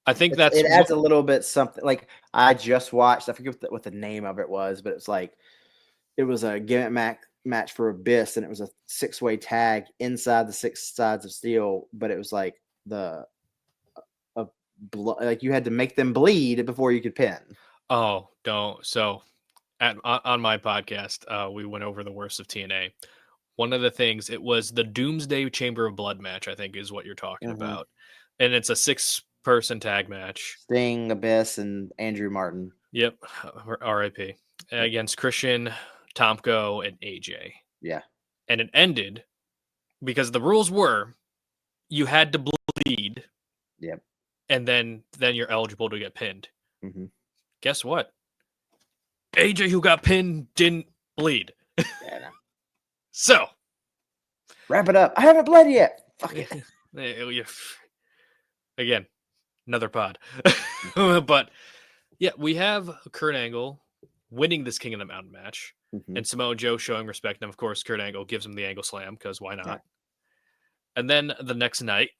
I think it adds a little bit something. Like, I just watched, I forget what the name of it was, but it's like it was a gimmick match for Abyss, and it was a 6-way tag inside the 6 sides of steel, but it was like like you had to make them bleed before you could pin. Oh, don't. So on my podcast, we went over the worst of TNA. One of the things, it was the Doomsday Chamber of Blood match, I think is what you're talking about. And it's a 6-person tag match. Sting, Abyss, and Andrew Martin. Yep. RIP. Against Christian, Tomko, and AJ. Yeah. And it ended because the rules were you had to bleed. Yep. And then you're eligible to get pinned. Mm-hmm. Guess what? AJ, who got pinned, didn't bleed. Yeah, no. So Wrap it up. I haven't bled yet. Fuck it. Again, another pod. But yeah, we have Kurt Angle winning this King of the Mountain match, Mm-hmm. and Samoa Joe showing respect. And of course, Kurt Angle gives him the angle slam because why not? Yeah. And then the next night,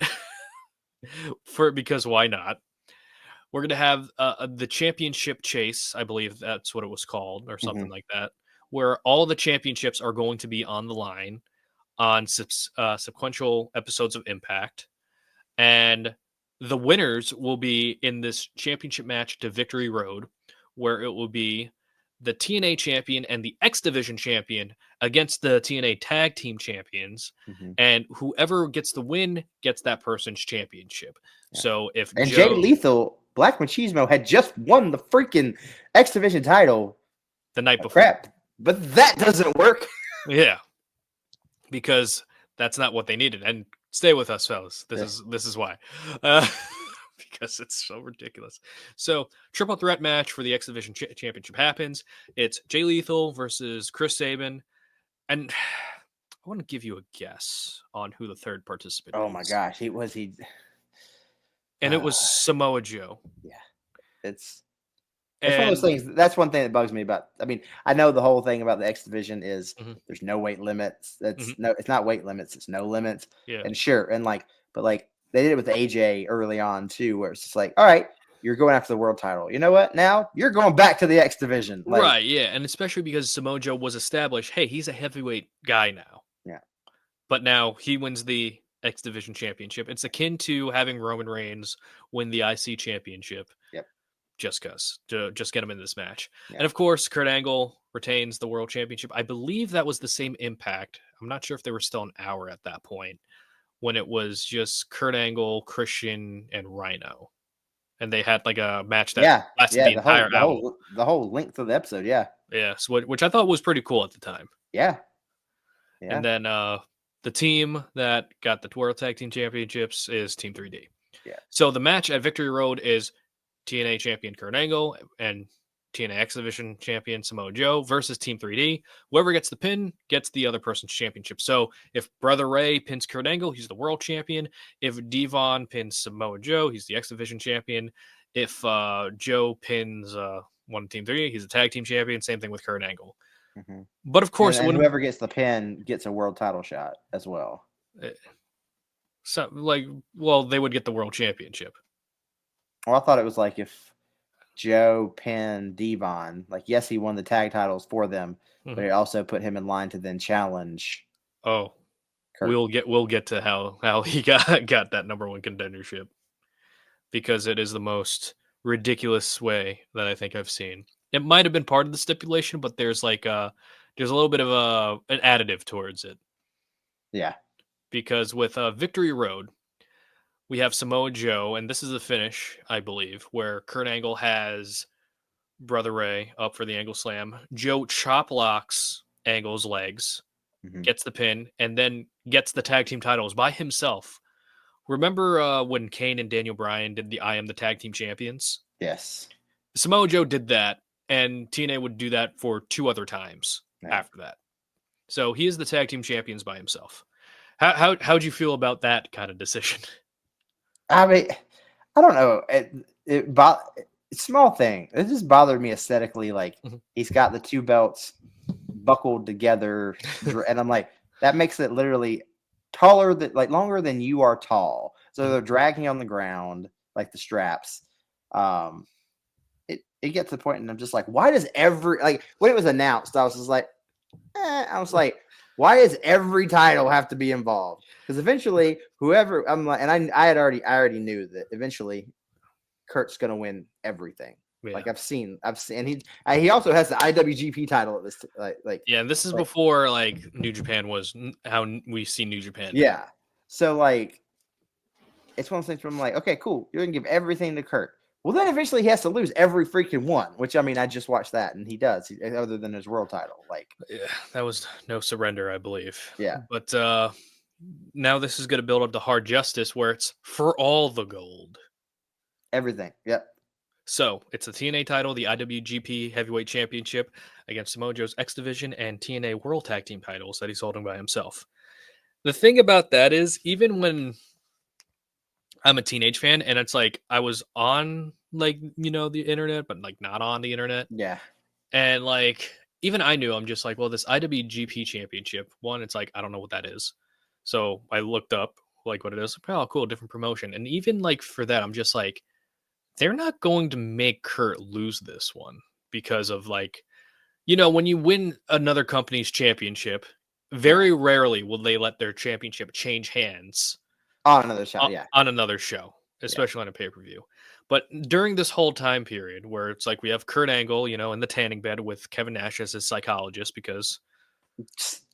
because why not? We're gonna have the championship chase. I believe that's what it was called, or something like that, where all the championships are going to be on the line on sequential episodes of Impact, and the winners will be in this championship match to Victory Road, where it will be the TNA champion and the X Division champion against the TNA tag team champions, Mm-hmm. and whoever gets the win gets that person's championship. Yeah. So if and Joe, Jay Lethal, Black Machismo, had just won the freaking X Division title the night before, crap, but that doesn't work. yeah, because that's not what they needed. And stay with us, fellas. This is why. Because it's so ridiculous. So, triple threat match for the X Division Championship happens. It's Jay Lethal versus Chris Sabin. And I want to give you a guess on who the third participant Oh is. my gosh, he. And it was Samoa Joe. Yeah. It's one of those things. That's one thing that bugs me about. I mean, I know the whole thing about the X Division is there's no weight limits. It's not weight limits. It's no limits. Yeah. And sure, and but they did it with AJ early on too, where it's just like, all right, you're going after the world title. You know what? Now you're going back to the X Division. Right. Yeah. And especially because Samoa Joe was established. Hey, he's a heavyweight guy now. Yeah. But now he wins the X Division championship. It's akin to having Roman Reigns win the IC championship. Yep. Just because to just get him in this match. Yeah. And of course, Kurt Angle retains the world championship. I believe that was the same Impact. I'm not sure if they were still an hour at that point when it was just Kurt Angle, Christian, and Rhino. And they had like a match that lasted the entire hour. The whole length of the episode, yeah. Yeah, so which I thought was pretty cool at the time. Yeah. And then the team that got the World Tag Team Championships is Team 3D. Yeah. So the match at Victory Road is TNA champion Kurt Angle and TNA X Division champion Samoa Joe versus Team 3D. Whoever gets the pin gets the other person's championship. So if Brother Ray pins Kurt Angle, he's the world champion. If Devon pins Samoa Joe, he's the X Division champion. If Joe pins one of Team 3D, he's the tag team champion. Same thing with Kurt Angle. Mm-hmm. But of course, and whoever gets the pin gets a world title shot as well. So, they would get the world championship. Well, I thought it was like if Joe pinned Devon, yes, he won the tag titles for them, but it also put him in line to then challenge. Oh, Kurt. We'll get to how he got that number one contendership, because it is the most ridiculous way that I think I've seen. It might have been part of the stipulation, but there's there's a little bit of an additive towards it. Yeah, because with Victory Road, we have Samoa Joe, and this is the finish, I believe, where Kurt Angle has Brother Ray up for the angle slam. Joe chop locks Angle's legs, gets the pin, and then gets the tag team titles by himself. Remember when Kane and Daniel Bryan did the I Am the Tag Team Champions? Yes. Samoa Joe did that, and TNA would do that for 2 other times after that. So he is the tag team champions by himself. How'd you feel about that kind of decision? I mean, I don't know. It's small thing. It just bothered me aesthetically. He's got the 2 belts buckled together, and I'm like, that makes it literally taller longer than you are tall. So they're dragging on the ground like the straps. It gets to the point, and I'm just like, why does when it was announced, I was just like, why does every title have to be involved? Because eventually, whoever I already knew that eventually Kurt's gonna win everything. Yeah. I've seen, and he also has the IWGP title at this. And this is before New Japan was how we see New Japan. Yeah, so it's one of those things where I'm like, okay, cool, you're gonna give everything to Kurt. Well, then eventually he has to lose every freaking one, which, I mean, I just watched that, and he does, other than his world title. Yeah, that was no surrender, I believe. Yeah. But now this is going to build up to Hard Justice, where it's for all the gold. Everything. Yep. So it's the TNA title, the IWGP Heavyweight Championship against Samoa Joe's X Division and TNA World Tag Team titles that he's holding by himself. The thing about that is, even when I'm a teenage fan, and it's like I was on like the internet, but like not on the internet, Yeah. and like even I knew I'm just like, well, this IWGP Championship one, it's like I don't know what that is, so I looked up like what it is. Oh, cool, different promotion, and even like for that, I'm just like, they're not going to make Kurt lose this one because of like when you win another company's championship, very rarely will they let their championship change hands On another shot. Yeah. on another show, Yeah. especially on a pay-per-view. But during this whole time period where it's like we have Kurt Angle, in the tanning bed with Kevin Nash as his psychologist because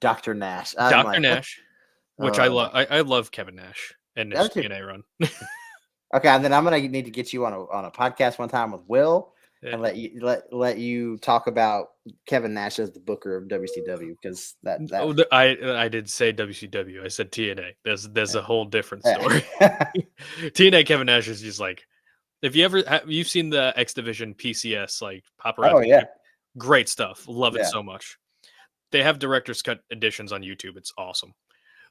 Dr. Nash. I'm Dr. like, what? Nash, which I love. I love Kevin Nash and his That too. TNA run. Okay, and then I'm gonna need to get you on a podcast one time with Will Yeah. and let you talk about Kevin Nash as the booker of WCW because that I did say WCW. I said TNA. There's a whole different yeah. story. TNA Kevin Nash is just like, if you ever you've seen the X Division PCS like Oh paparazzi, yeah, great stuff. Love it yeah. so much. They have director's cut editions on YouTube. It's awesome.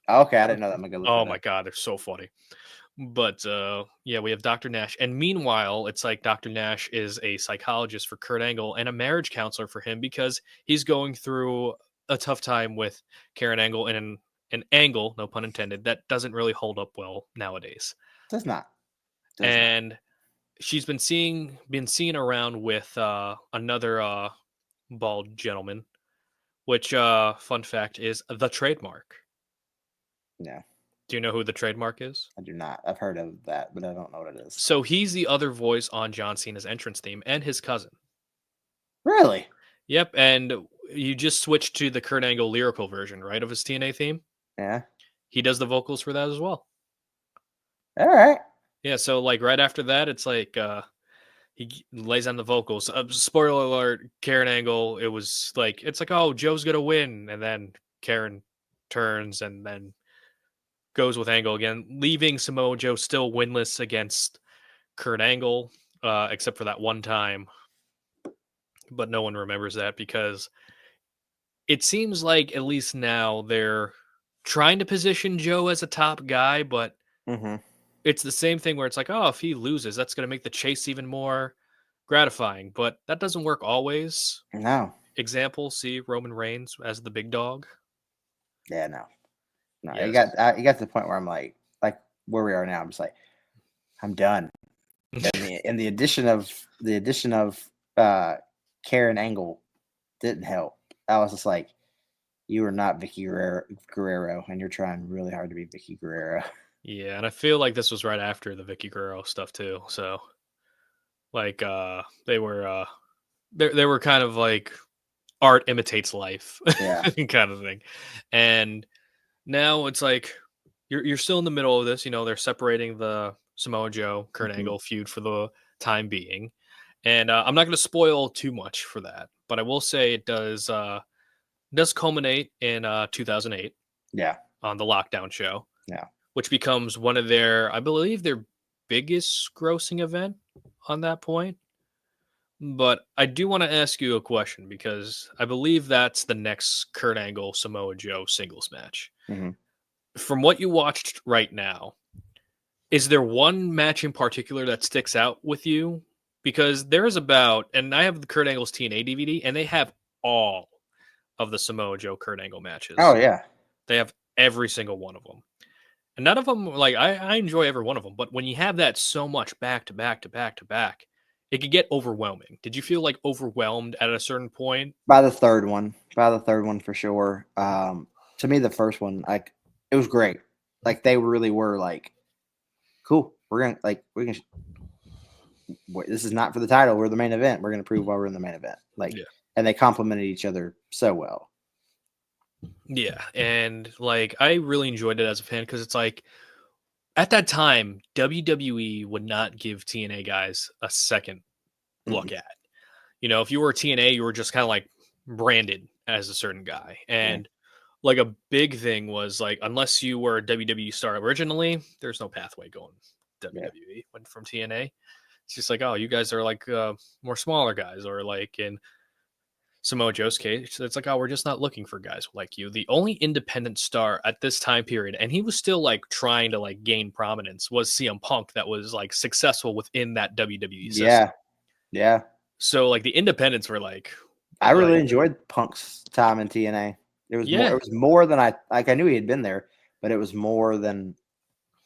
Okay, I didn't know that. I'm gonna go look Oh that my up. god, they're so funny. But yeah, we have Dr. Nash, and meanwhile, it's like Dr. Nash is a psychologist for Kurt Angle and a marriage counselor for him because he's going through a tough time with Karen Angle and an angle, no pun intended, that doesn't really hold up well nowadays. Does not. And she's been seen around with another bald gentleman, which fun fact is the trademark. Yeah, Do you know who the trademark is? I do not. I've heard of that, but I don't know what it is. So he's the other voice on John Cena's entrance theme and his cousin. Really? Yep, and you just switched to the Kurt Angle lyrical version, right, of his TNA theme? Yeah. He does the vocals for that as well. All right. Yeah, so like right after that, it's like he lays on the vocals. Spoiler alert: Karen Angle. It was like it's like, oh, Joe's gonna win, and then Karen turns and then goes with Angle again, leaving Samoa Joe still winless against Kurt Angle, except for that one time. But no one remembers that because it seems like at least now they're trying to position Joe as a top guy, but Mm-hmm. it's the same thing where it's like, oh, if he loses, that's going to make the chase even more gratifying. But that doesn't work always. No. Example, see Roman Reigns as the big dog. Yeah. No. No. Yes. You got to the point where I'm like where we are now. I'm just like, I'm done. And the addition of Karen Angle didn't help. I was just like, you are not Vicky Guerrero, and you're trying really hard to be Vicky Guerrero. Yeah, and I feel like this was right after the Vicky Guerrero stuff too. So, like, they were kind of like art imitates life, Yeah. kind of thing. And now it's like you're still in the middle of this. They're separating the Samoa Joe Kurt Angle feud for the time being, and I'm not going to spoil too much for that, but I will say it does culminate in 2008. Yeah. On the Lockdown show. Yeah. Which becomes one of I believe their biggest grossing event on that point. But I do want to ask you a question because I believe that's the next Kurt Angle Samoa Joe singles match. Mm-hmm. From what you watched right now, is there one match in particular that sticks out with you? Because there's and I have the Kurt Angle's TNA DVD, and they have all of the Samoa Joe Kurt Angle matches. Oh yeah, they have every single one of them. And none of them, like, I enjoy every one of them. But when you have that so much back to back to back to back, it could get overwhelming. Did you feel like overwhelmed at a certain point? By the third one for sure. To me, the first one, like, it was great. Like, they really were like, cool. This is not for the title. We're the main event. We're gonna prove why we're in the main event. Like, yeah. And they complemented each other so well. Yeah, and like I really enjoyed it as a fan because it's like at that time WWE would not give TNA guys a second look at. If you were TNA, you were just kind of like branded as a certain guy, and like a big thing was like unless you were a WWE star originally, there's no pathway going WWE went from TNA. It's just like, oh, you guys are like more smaller guys, or like in Samoa Joe's case, it's like, oh, we're just not looking for guys like you. The only independent star at this time period, and he was still like trying to like gain prominence, was CM Punk that was like successful within that WWE system. Yeah. Yeah. So like the independents were like, I really enjoyed Punk's time in TNA. It was more. yeah, It was more than I like. I knew he had been there, but it was more than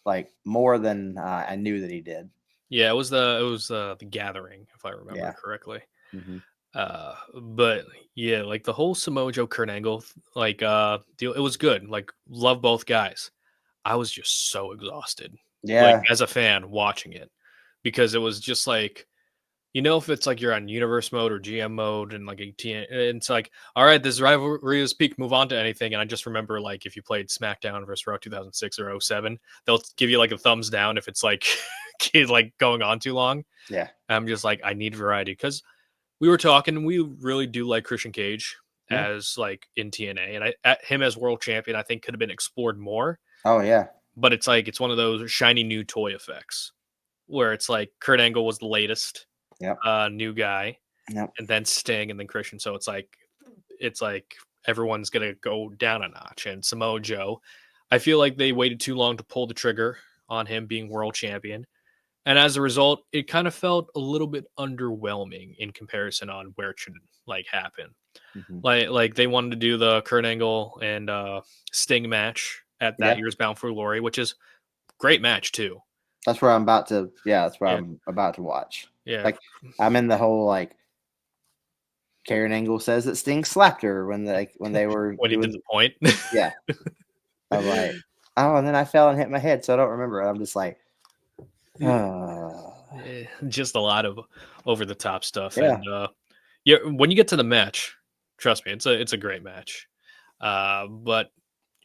I knew that he did. yeah. It was the Gathering, if I remember Yeah. correctly. Mhm. But yeah, like the whole Samoa Joe Kurt Angle like deal, it was good. Like love both guys. I was just so exhausted, like Yeah. as a fan watching it, because it was just like, if it's like you're on universe mode or GM mode and like it's like, all right, this rivalry is peak, move on to anything. And I just remember like if you played SmackDown versus Raw 2006 or 07, they'll give you like a thumbs down if it's like like going on too long. Yeah. I'm just like, I need variety, because we were talking, we really do like Christian Cage Yeah. as like in TNA, and him as world champion, I think could have been explored more. Oh yeah. But it's like it's one of those shiny new toy effects where it's like Kurt Angle was the latest Yep. new guy, Yep. and then Sting, and then Christian. So it's like everyone's gonna go down a notch. And Samoa Joe, I feel like they waited too long to pull the trigger on him being world champion. And as a result, it kind of felt a little bit underwhelming in comparison on where it should like happen. Mhm. Like they wanted to do the Kurt Angle and Sting match at that Yeah. year's Bound for Glory, which is great match too. That's where I'm about to. Yeah. That's where Yeah. I'm about to watch. Yeah. Like I'm in the whole like. Karen Angle says that Sting slapped her when they were When he doing. did the point. Yeah. I'm like, oh, and then I fell and hit my head, so I don't remember it. I'm just like, Just a lot of over the top stuff. Yeah. And yeah, when you get to the match, trust me, it's a great match. But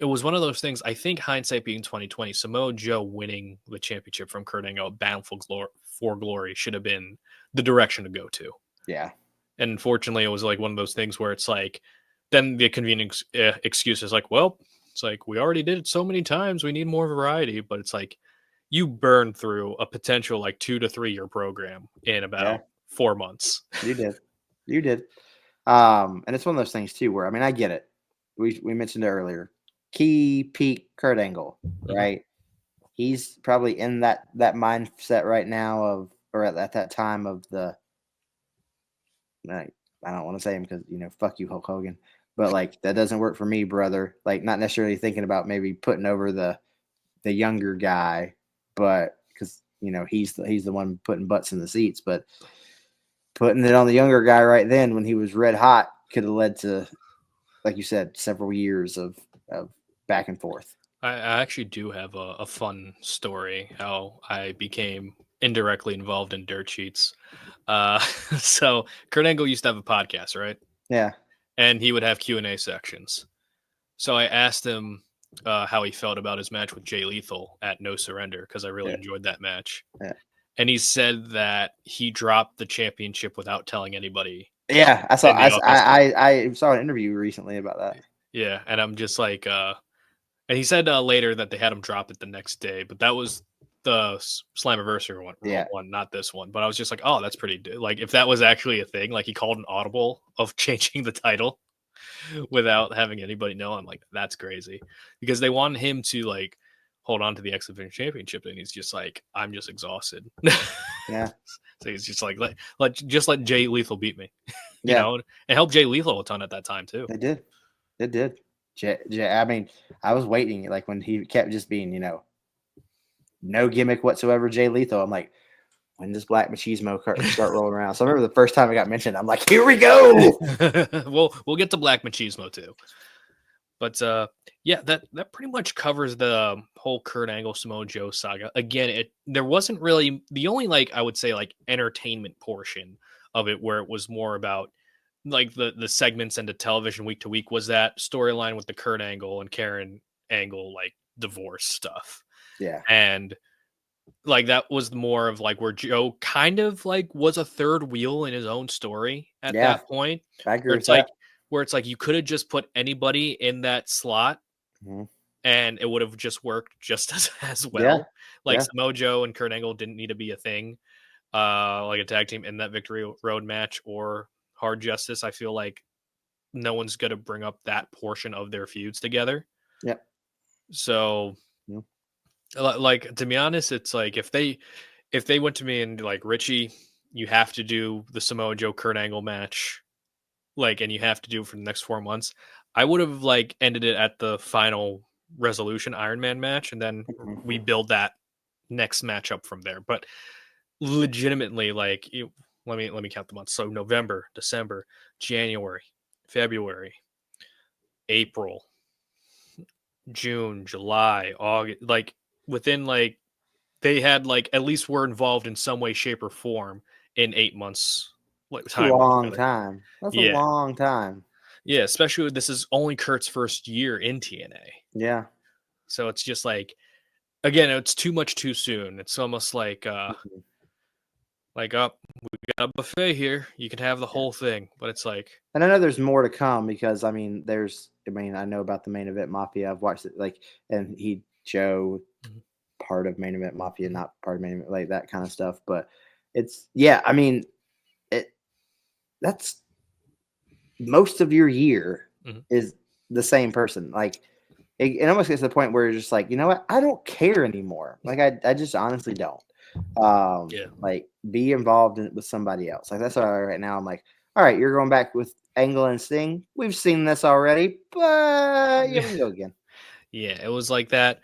it was one of those things. I think hindsight being 2020, Samoa Joe winning the championship from Kurt Angle, Bound for Glory, should have been the direction to go to. Yeah. And unfortunately, it was like one of those things where it's like, then the convenient excuse is like, well, it's like we already did it so many times, we need more variety. But it's like you burn through a potential like 2 to 3 year program in about 4 months. You did. And it's one of those things too, where I mean, I get it. We mentioned it earlier. Key peak Kurt Angle, right? He's probably in that mindset right now of, or at that time of the. Like, I don't want to say him because fuck you, Hulk Hogan, but like that doesn't work for me, brother. Like not necessarily thinking about maybe putting over the younger guy, but because he's the one putting butts in the seats, but putting it on the younger guy right then when he was red hot could have led to, like you said, several years of back and forth. I actually do have a fun story how I became indirectly involved in dirt sheets. So Kurt Angle used to have a podcast, right? Yeah. And he would have Q&A sections. So I asked him how he felt about his match with Jay Lethal at No Surrender, because I really enjoyed that match. Yeah. And he said that he dropped the championship without telling anybody. Yeah, I saw an interview recently about that. Yeah, and I'm just like, and he said later that they had him drop it the next day, but that was the Slammiversary one, not this one. But I was just like, oh, that's pretty like if that was actually a thing, like he called an audible of changing the title without having anybody know. I'm like, that's crazy, because they wanted him to like hold on to the X Division Championship, and he's just like, I'm just exhausted. Yeah. So he's just like, let Jay Lethal beat me, you know, and help Jay Lethal a ton at that time too. It did. I mean, I was waiting, like when he kept just being, no gimmick whatsoever, Jay Lethal. I'm like, when does Black Machismo start rolling around? So I remember the first time it got mentioned, I'm like, here we go. We'll get to Black Machismo too. But yeah, that pretty much covers the whole Kurt Angle Samoa Joe saga. Again, there wasn't really the only like I would say like entertainment portion of it where it was more about like the segments and the television week to week was that storyline with the Kurt Angle and Karen Angle like divorce stuff. Yeah. And like that was more of like where Joe kind of like was a third wheel in his own story at that point. I agree with that. Where it's like you could have just put anybody in that slot and it would have just worked just as well. Samoa Joe and Kurt Angle didn't need to be a thing. like a tag team in that Victory Road match or Hard Justice, I feel like no one's going to bring up that portion of their feuds together. Yep. So, Yep. like, to be honest, it's like if they went to me and like, Richie, you have to do the Samoa Joe Kurt Angle match, like, and you have to do it for the next 4 months, I would have like ended it at the final Resolution Iron Man match, and then we build that next matchup from there. But legitimately, like, let me count the months. So November, December, January, February, April, June, July, August, like within like they had like at least were involved in some way, shape, or form in 8 months. It's a long time. That's a Yeah. long time. Yeah, especially with, this is only Kurt's first year in TNA. Yeah. So it's just like, again, it's too much too soon. It's almost like we got a buffet here. You can have the whole thing, but it's like, and I know there's more to come because I know about the Main Event Mafia. I've watched it, like, and Joe, part of Main Event Mafia, not part of Main Event, like that kind of stuff. But it's, yeah, I mean, that's most of your year is the same person. Like, it almost gets to the point where you're just like, you know what? I don't care anymore. Like, I just honestly don't. Like, be involved with somebody else. Like, that's all right now. I'm like, all right, you're going back with Angle and Sting. We've seen this already, but yeah, we can go again. Yeah, it was like that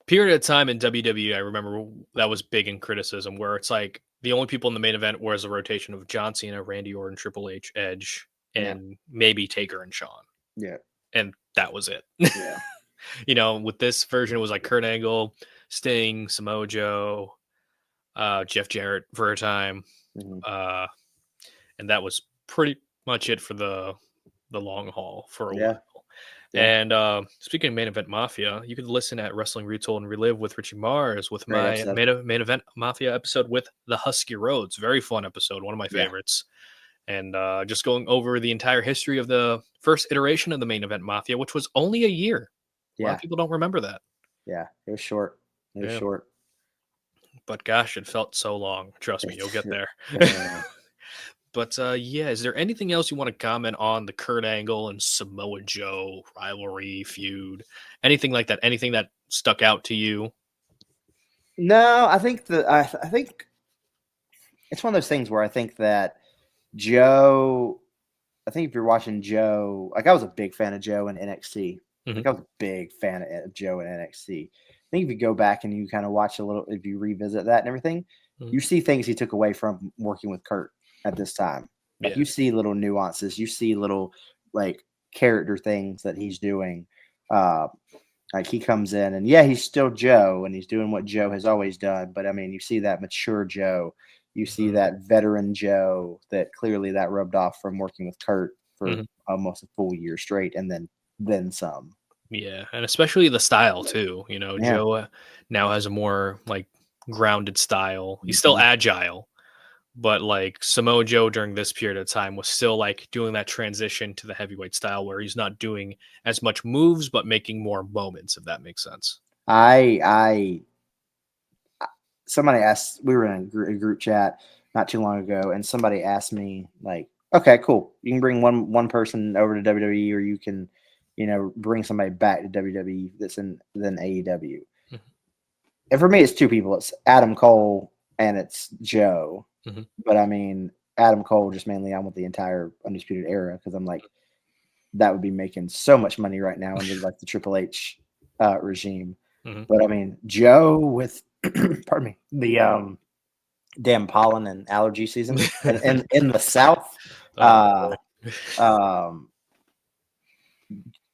period of time in WWE. I remember that was big in criticism, where it's like the only people in the main event was a rotation of John Cena, Randy Orton, Triple H, Edge, and maybe Taker and Shawn. Yeah. And that was it. Yeah. You know, with this version, it was like Kurt Angle, Sting, Samoa Joe, Jeff Jarrett for a time. And that was pretty much it for the long haul for a while. Yeah. And speaking of Main Event Mafia, you could listen at Wrestling Retold and Relive with Richie Mars with my main Event Mafia episode with the Husky Rhodes. Very fun episode, one of my favorites. And just going over the entire history of the first iteration of the Main Event Mafia, which was only a year. A lot of people don't remember that. Yeah, it was short. It was short. But gosh, it felt so long. Trust me, you'll get there. But is there anything else you want to comment on the Kurt Angle and Samoa Joe rivalry, feud, anything like that? Anything that stuck out to you? No, I think I think it's one of those things where I think that Joe, I think if you're watching Joe, like, I was a big fan of Joe in NXT. Like, I was a big fan of Joe in NXT. I think if you go back and you kind of watch a little, if you revisit that and everything, you see things he took away from working with Kurt at this time. Like, you see little nuances, you see little like character things that he's doing. Like, he comes in and he's still Joe and he's doing what Joe has always done. But I mean, you see that mature Joe, you see that veteran Joe that clearly that rubbed off from working with Kurt for almost a full year straight, and then some. Yeah, and especially the style too. You know, Joe now has a more like grounded style. He's still agile, but like Samoa Joe during this period of time was still like doing that transition to the heavyweight style where he's not doing as much moves but making more moments, if that makes sense. Somebody asked, we were in a group chat not too long ago, and somebody asked me, like, okay, cool, you can bring one person over to WWE, or you can, bring somebody back to WWE that's in AEW. And for me, it's two people. It's Adam Cole and it's Joe. But I mean, Adam Cole just mainly on with the entire Undisputed Era, because I'm like, that would be making so much money right now under like the Triple H regime. But I mean, Joe with pardon me, the damn pollen and allergy season in the South.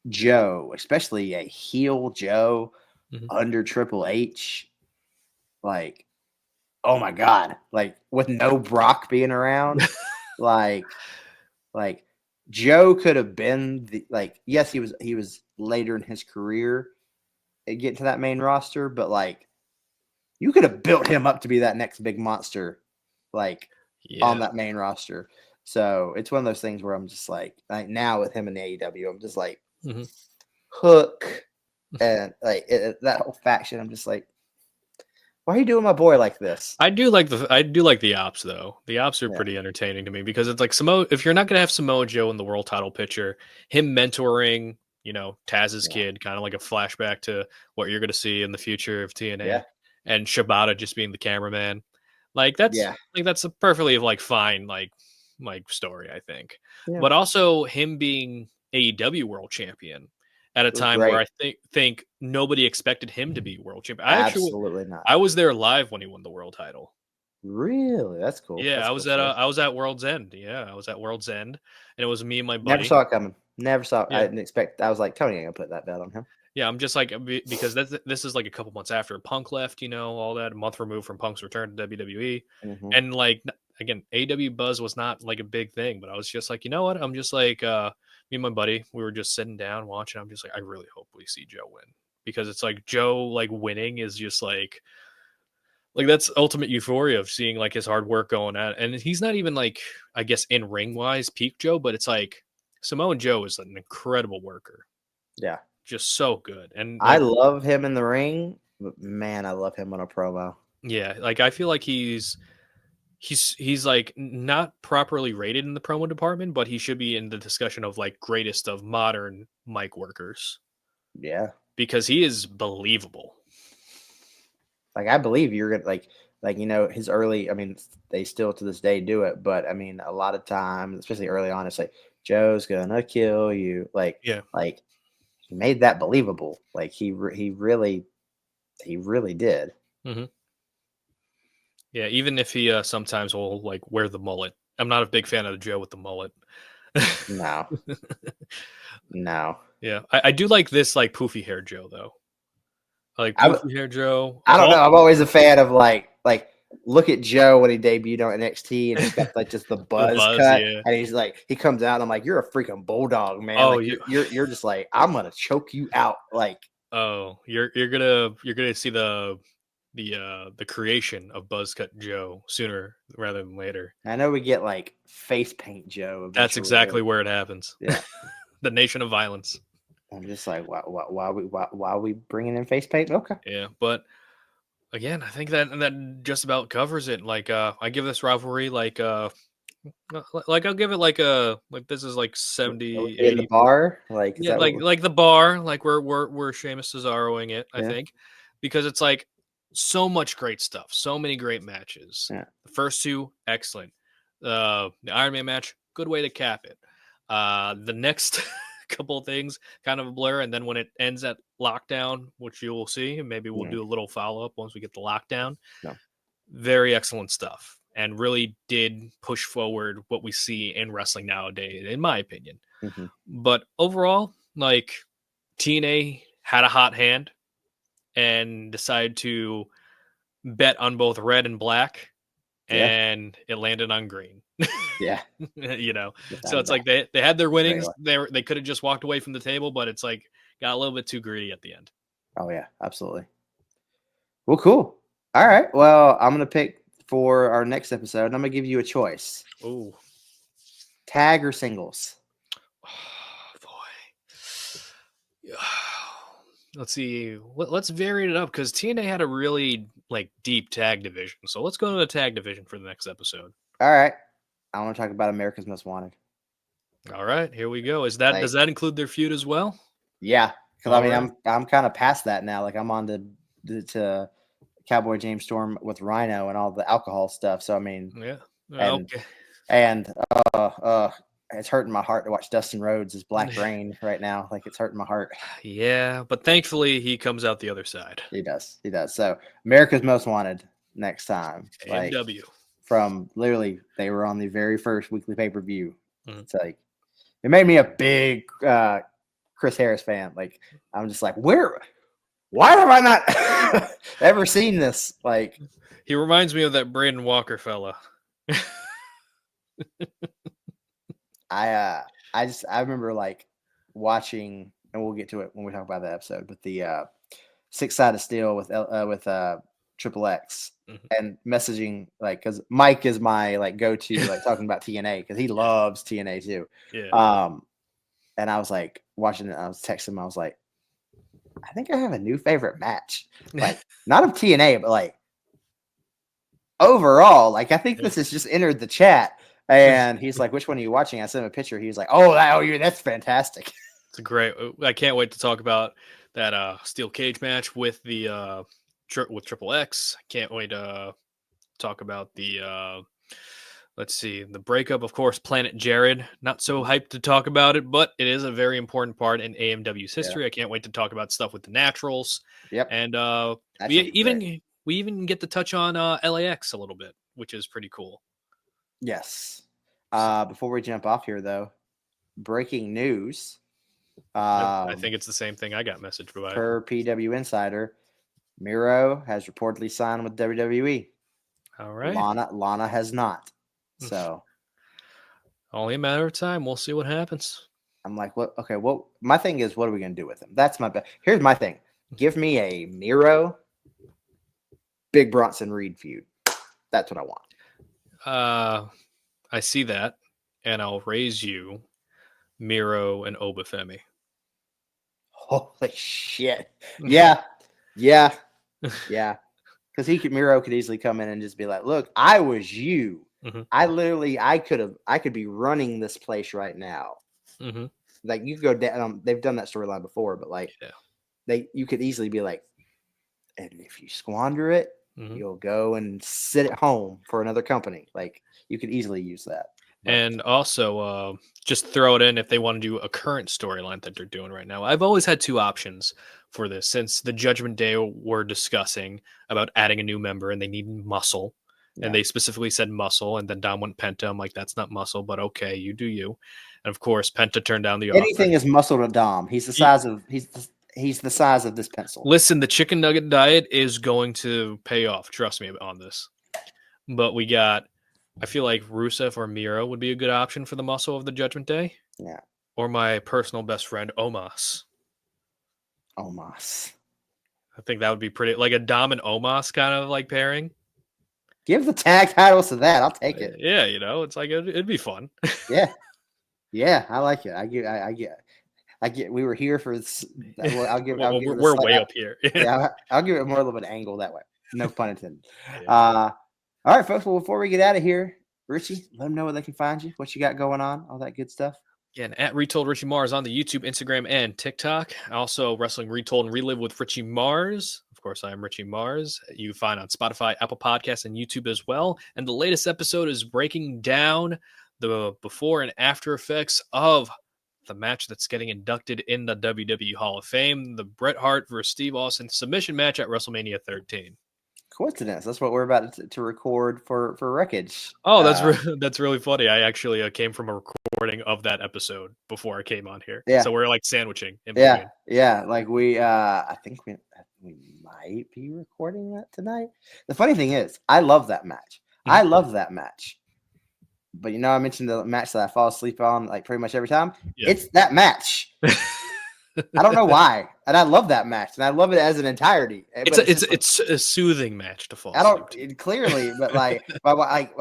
Joe, especially a heel Joe under Triple H, like, oh my God, like, with no Brock being around, like Joe could have been yes, he was later in his career getting to that main roster, but like, you could have built him up to be that next big monster, like, on that main roster. So it's one of those things where I'm just like now with him in the AEW, I'm just like, Hook and like that whole faction. I'm just like, Why are you doing my boy like this? I do like the ops though. The ops are Yeah. pretty entertaining to me because it's like Samoa. If you're not gonna have Samoa Joe in the world title picture, him mentoring, Taz's Yeah. kid, kind of like a flashback to what you're gonna see in the future of Yeah. TNA, and Shibata just being the cameraman, that's Yeah. that's a perfectly fine story, I think. Yeah. But also him being AEW world champion at a It was time where great. I think nobody expected him to be world champion. Absolutely not. I was there live when he won the world title. Really? That's cool. Yeah, That's cool stuff. I was at World's End. Yeah, I was at World's End, and it was me and my Never buddy. saw it coming. Never saw it. I Yeah, didn't expect. I was like, Tony ain't gonna put that bet on him. yeah. I'm just like because this is like a couple months after Punk left. All that, a month removed from Punk's return to WWE, Mm-hmm. and again, AW buzz was not like a big thing, but I was just like, you know what? I'm just like me and my buddy. We were just sitting down watching. I'm just like, I really hope we see Joe win because it's like Joe winning is just like that's ultimate euphoria of seeing his hard work going at, and he's not even I guess in ring wise peak Joe, but it's like Samoa Joe is an incredible worker, Yeah. just so good, and I love him in the ring, but man, I love him on a promo. yeah, I feel like he's not properly rated in the promo department, but he should be in the discussion of greatest of modern mic workers Yeah. because he is believable. I believe you're gonna his early. I mean, they still to this day do it, but I mean, a lot of times, especially early on, it's like Joe's gonna kill you. Yeah. He made that believable. He really did. Mm-hmm. Yeah, even if he sometimes will wear the mullet. I'm not a big fan of the Joe with the mullet. No, no. Yeah, I do like this poofy hair Joe though. I like poofy hair Joe. I don't know. I'm always a fan of look at Joe when he debuted on NXT and he's got just the buzz cut, yeah. and he's he comes out. And I'm like, you're a freaking bulldog, man. Oh, you're just I'm gonna choke you out. Oh, you're gonna see the creation of Buzzcut Joe sooner rather than later. I know we get face paint Joe. That's exactly where it happens. Yeah, the nation of violence. I'm just why are we bringing in face paint? Okay. Yeah, but again, I think that just about covers it. I give this rivalry I'll give it this is 70, 80 in the bar, yeah, the bar, we're Sheamus Cesaroing it, I think, because it's so much great stuff, so many great matches. Yeah. The first two, excellent. The Iron Man match, good way to cap it. The next couple of things, kind of a blur, and then when it ends at Lockdown, which you will see, maybe we'll do a little follow up once we get the Lockdown. No. Very excellent stuff, and really did push forward what we see in wrestling nowadays, in my opinion. Mm-hmm. But overall, TNA had a hot hand and decided to bet on both red and black, and it landed on green. Yeah. So it's they had their winnings. They could have just walked away from the table, but it's got a little bit too greedy at the end. Oh yeah, absolutely. Well, cool. All right. Well, I'm gonna pick for our next episode, and I'm gonna give you a choice. Ooh. Tag or singles? Oh, boy. Let's see. Let's vary it up because TNA had a really deep tag division. So let's go to the tag division for the next episode. All right. I want to talk about America's Most Wanted. All right, here we go. Does that include their feud as well? Yeah, because I'm kind of past that now. I'm on to Cowboy James Storm with Rhino and all the alcohol stuff. So I mean, yeah, and it's hurting my heart to watch Dustin Rhodes' Black Brain right now. It's hurting my heart. Yeah, but thankfully he comes out the other side. He does. So America's Most Wanted next time. AMW. From literally, they were on the very first weekly pay-per-view. Mm-hmm. It's it made me a big Chris Harris fan. I'm just why have I not ever seen this? He reminds me of that Braden Walker fella. I remember watching, and we'll get to it when we talk about that episode, but the Six Side of Steel with Triple X, and messaging because Mike is my go-to talking about TNA because he loves TNA too. Yeah. And I was watching it. I was texting him. I was I think I have a new favorite match. Not of TNA, but overall, like I think Yeah. this has just entered the chat, and he's like, "Which one are you watching?" I sent him a picture. He's like, "Oh, that's fantastic." It's a great. I can't wait to talk about that steel cage match with the with Triple X. I can't wait to talk about the let's see, the breakup. Of course, Planet Jared. Not so hyped to talk about it, but it is a very important part in AMW's history. I can't wait to talk about stuff with the Naturals. Yep. And we Naturals are great. even get to touch on LAX a little bit, which is pretty cool. Yes. So, Before we jump off here, though, breaking news. I think it's the same thing I got messaged by. Per PW Insider, Miro has reportedly signed with WWE. All right. Lana has not. So only a matter of time. We'll see what happens. I'm like, what? Okay, well, my thing is, what are we going to do with him? That's my here's my thing. Give me a Miro, Big Bronson Reed feud. That's what I want. I see that, and I'll raise you Miro and Obafemi. Holy shit! Yeah. Because Miro could easily come in and just be like, "Look, I was you. Mm-hmm. I could be running this place right now. Mm-hmm. Like you could go down. They've done that storyline before, but like, you could easily be like, and if you squander it, you'll go and sit at home for another company. Like you could easily use that. And also, just throw it in if they want to do a current storyline that they're doing right now. I've always had two options for this since the Judgment Day were discussing about adding a new member and they need muscle. Yeah. And they specifically said muscle, and then Dom went Penta. I'm like, that's not muscle, but okay, you do you. And of course, Penta turned down the offer. Anything is muscle to Dom. He's the size of he's the size of this pencil. Listen, the chicken nugget diet is going to pay off. Trust me on this. But we got. I feel like Rusev or Miro would be a good option for the muscle of the Judgment Day. Yeah. Or my personal best friend, Omos. I think that would be pretty, like a Dom and Omos kind of like pairing. Give the tag titles to that. I'll take it. Yeah, it's like it'd be fun. Yeah, I like it. I get. We were here for this. We're way up here. Yeah, I'll give it more of an angle that way. No pun intended. Yeah. All right, folks. Well, before we get out of here, Richie, let them know where they can find you, what you got going on, all that good stuff. Again, at Retold Richie Mars on the YouTube, Instagram, and TikTok. Also, Wrestling Retold and Relive with Richie Mars. Of course, I am Richie Mars. You can find on Spotify, Apple Podcasts, and YouTube as well. And the latest episode is breaking down the before and after effects of the match that's getting inducted in the WWE Hall of Fame, the Bret Hart versus Steve Austin submission match at WrestleMania 13. Coincidence. That's what we're about to record for Wreckage. Oh, that's really funny. I actually came from a recording of that episode before I came on here. Yeah. So we're like sandwiching. Yeah. Like we, I think we might be recording that tonight. The funny thing is, I love that match. I love that match. But I mentioned the match that I fall asleep on like pretty much every time. Yeah. It's that match. I don't know why, and I love that match, and I love it as an entirety. It's a soothing match to fall asleep. Clearly, but like my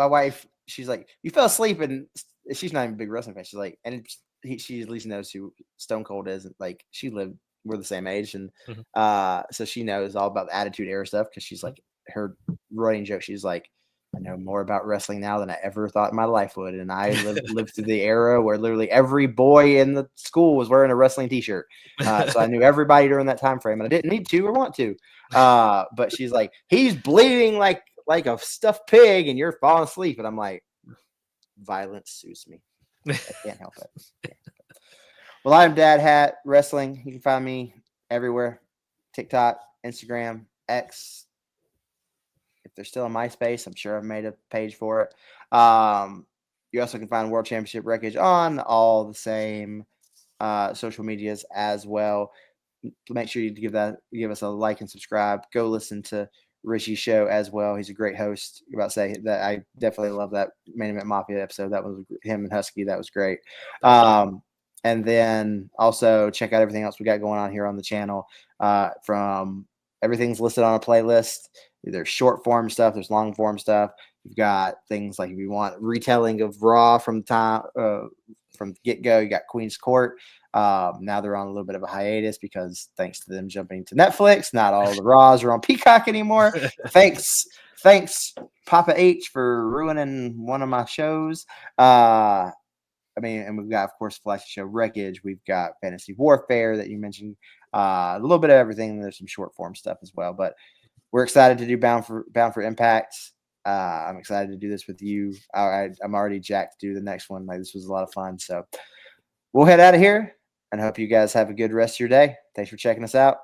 wife, she's like, you fell asleep, and she's not even a big wrestling fan. She's like, and she at least knows who Stone Cold is. Like we're the same age, and so she knows all about the Attitude Era stuff because she's like her running joke. She's like, I know more about wrestling now than I ever thought in my life would. And I lived through the era where literally every boy in the school was wearing a wrestling t-shirt. So I knew everybody during that time frame, and I didn't need to or want to. But she's like, he's bleeding like a stuffed pig and you're falling asleep. And I'm like, violence suits me. I can't help it. Well, I'm DadHat Wrestling. You can find me everywhere. TikTok, Instagram, X. If they're still on MySpace, I'm sure I've made a page for it. You also can find World Championship Wreckage on all the same social medias as well. Make sure you give us a like and subscribe. Go listen to Richie's show as well. He's a great host. About to say that I definitely love that Main Event Mafia episode. That was him and Husky. That was great. And then also check out everything else we got going on here on the channel. From everything's listed on a playlist. There's short form stuff. There's long form stuff. You've got things like if you want retelling of Raw from get go, you got Queen's Court. Now they're on a little bit of a hiatus because thanks to them jumping to Netflix, not all the Raws are on Peacock anymore. Thanks thanks, Papa H, for ruining one of my shows. And we've got, of course, Flash Show Wreckage. We've got Fantasy Warfare that you mentioned. A little bit of everything. There's some short form stuff as well, but we're excited to do Bound for Impact. I'm excited to do this with you. I'm already jacked to do the next one. Like, this was a lot of fun. So we'll head out of here and hope you guys have a good rest of your day. Thanks for checking us out.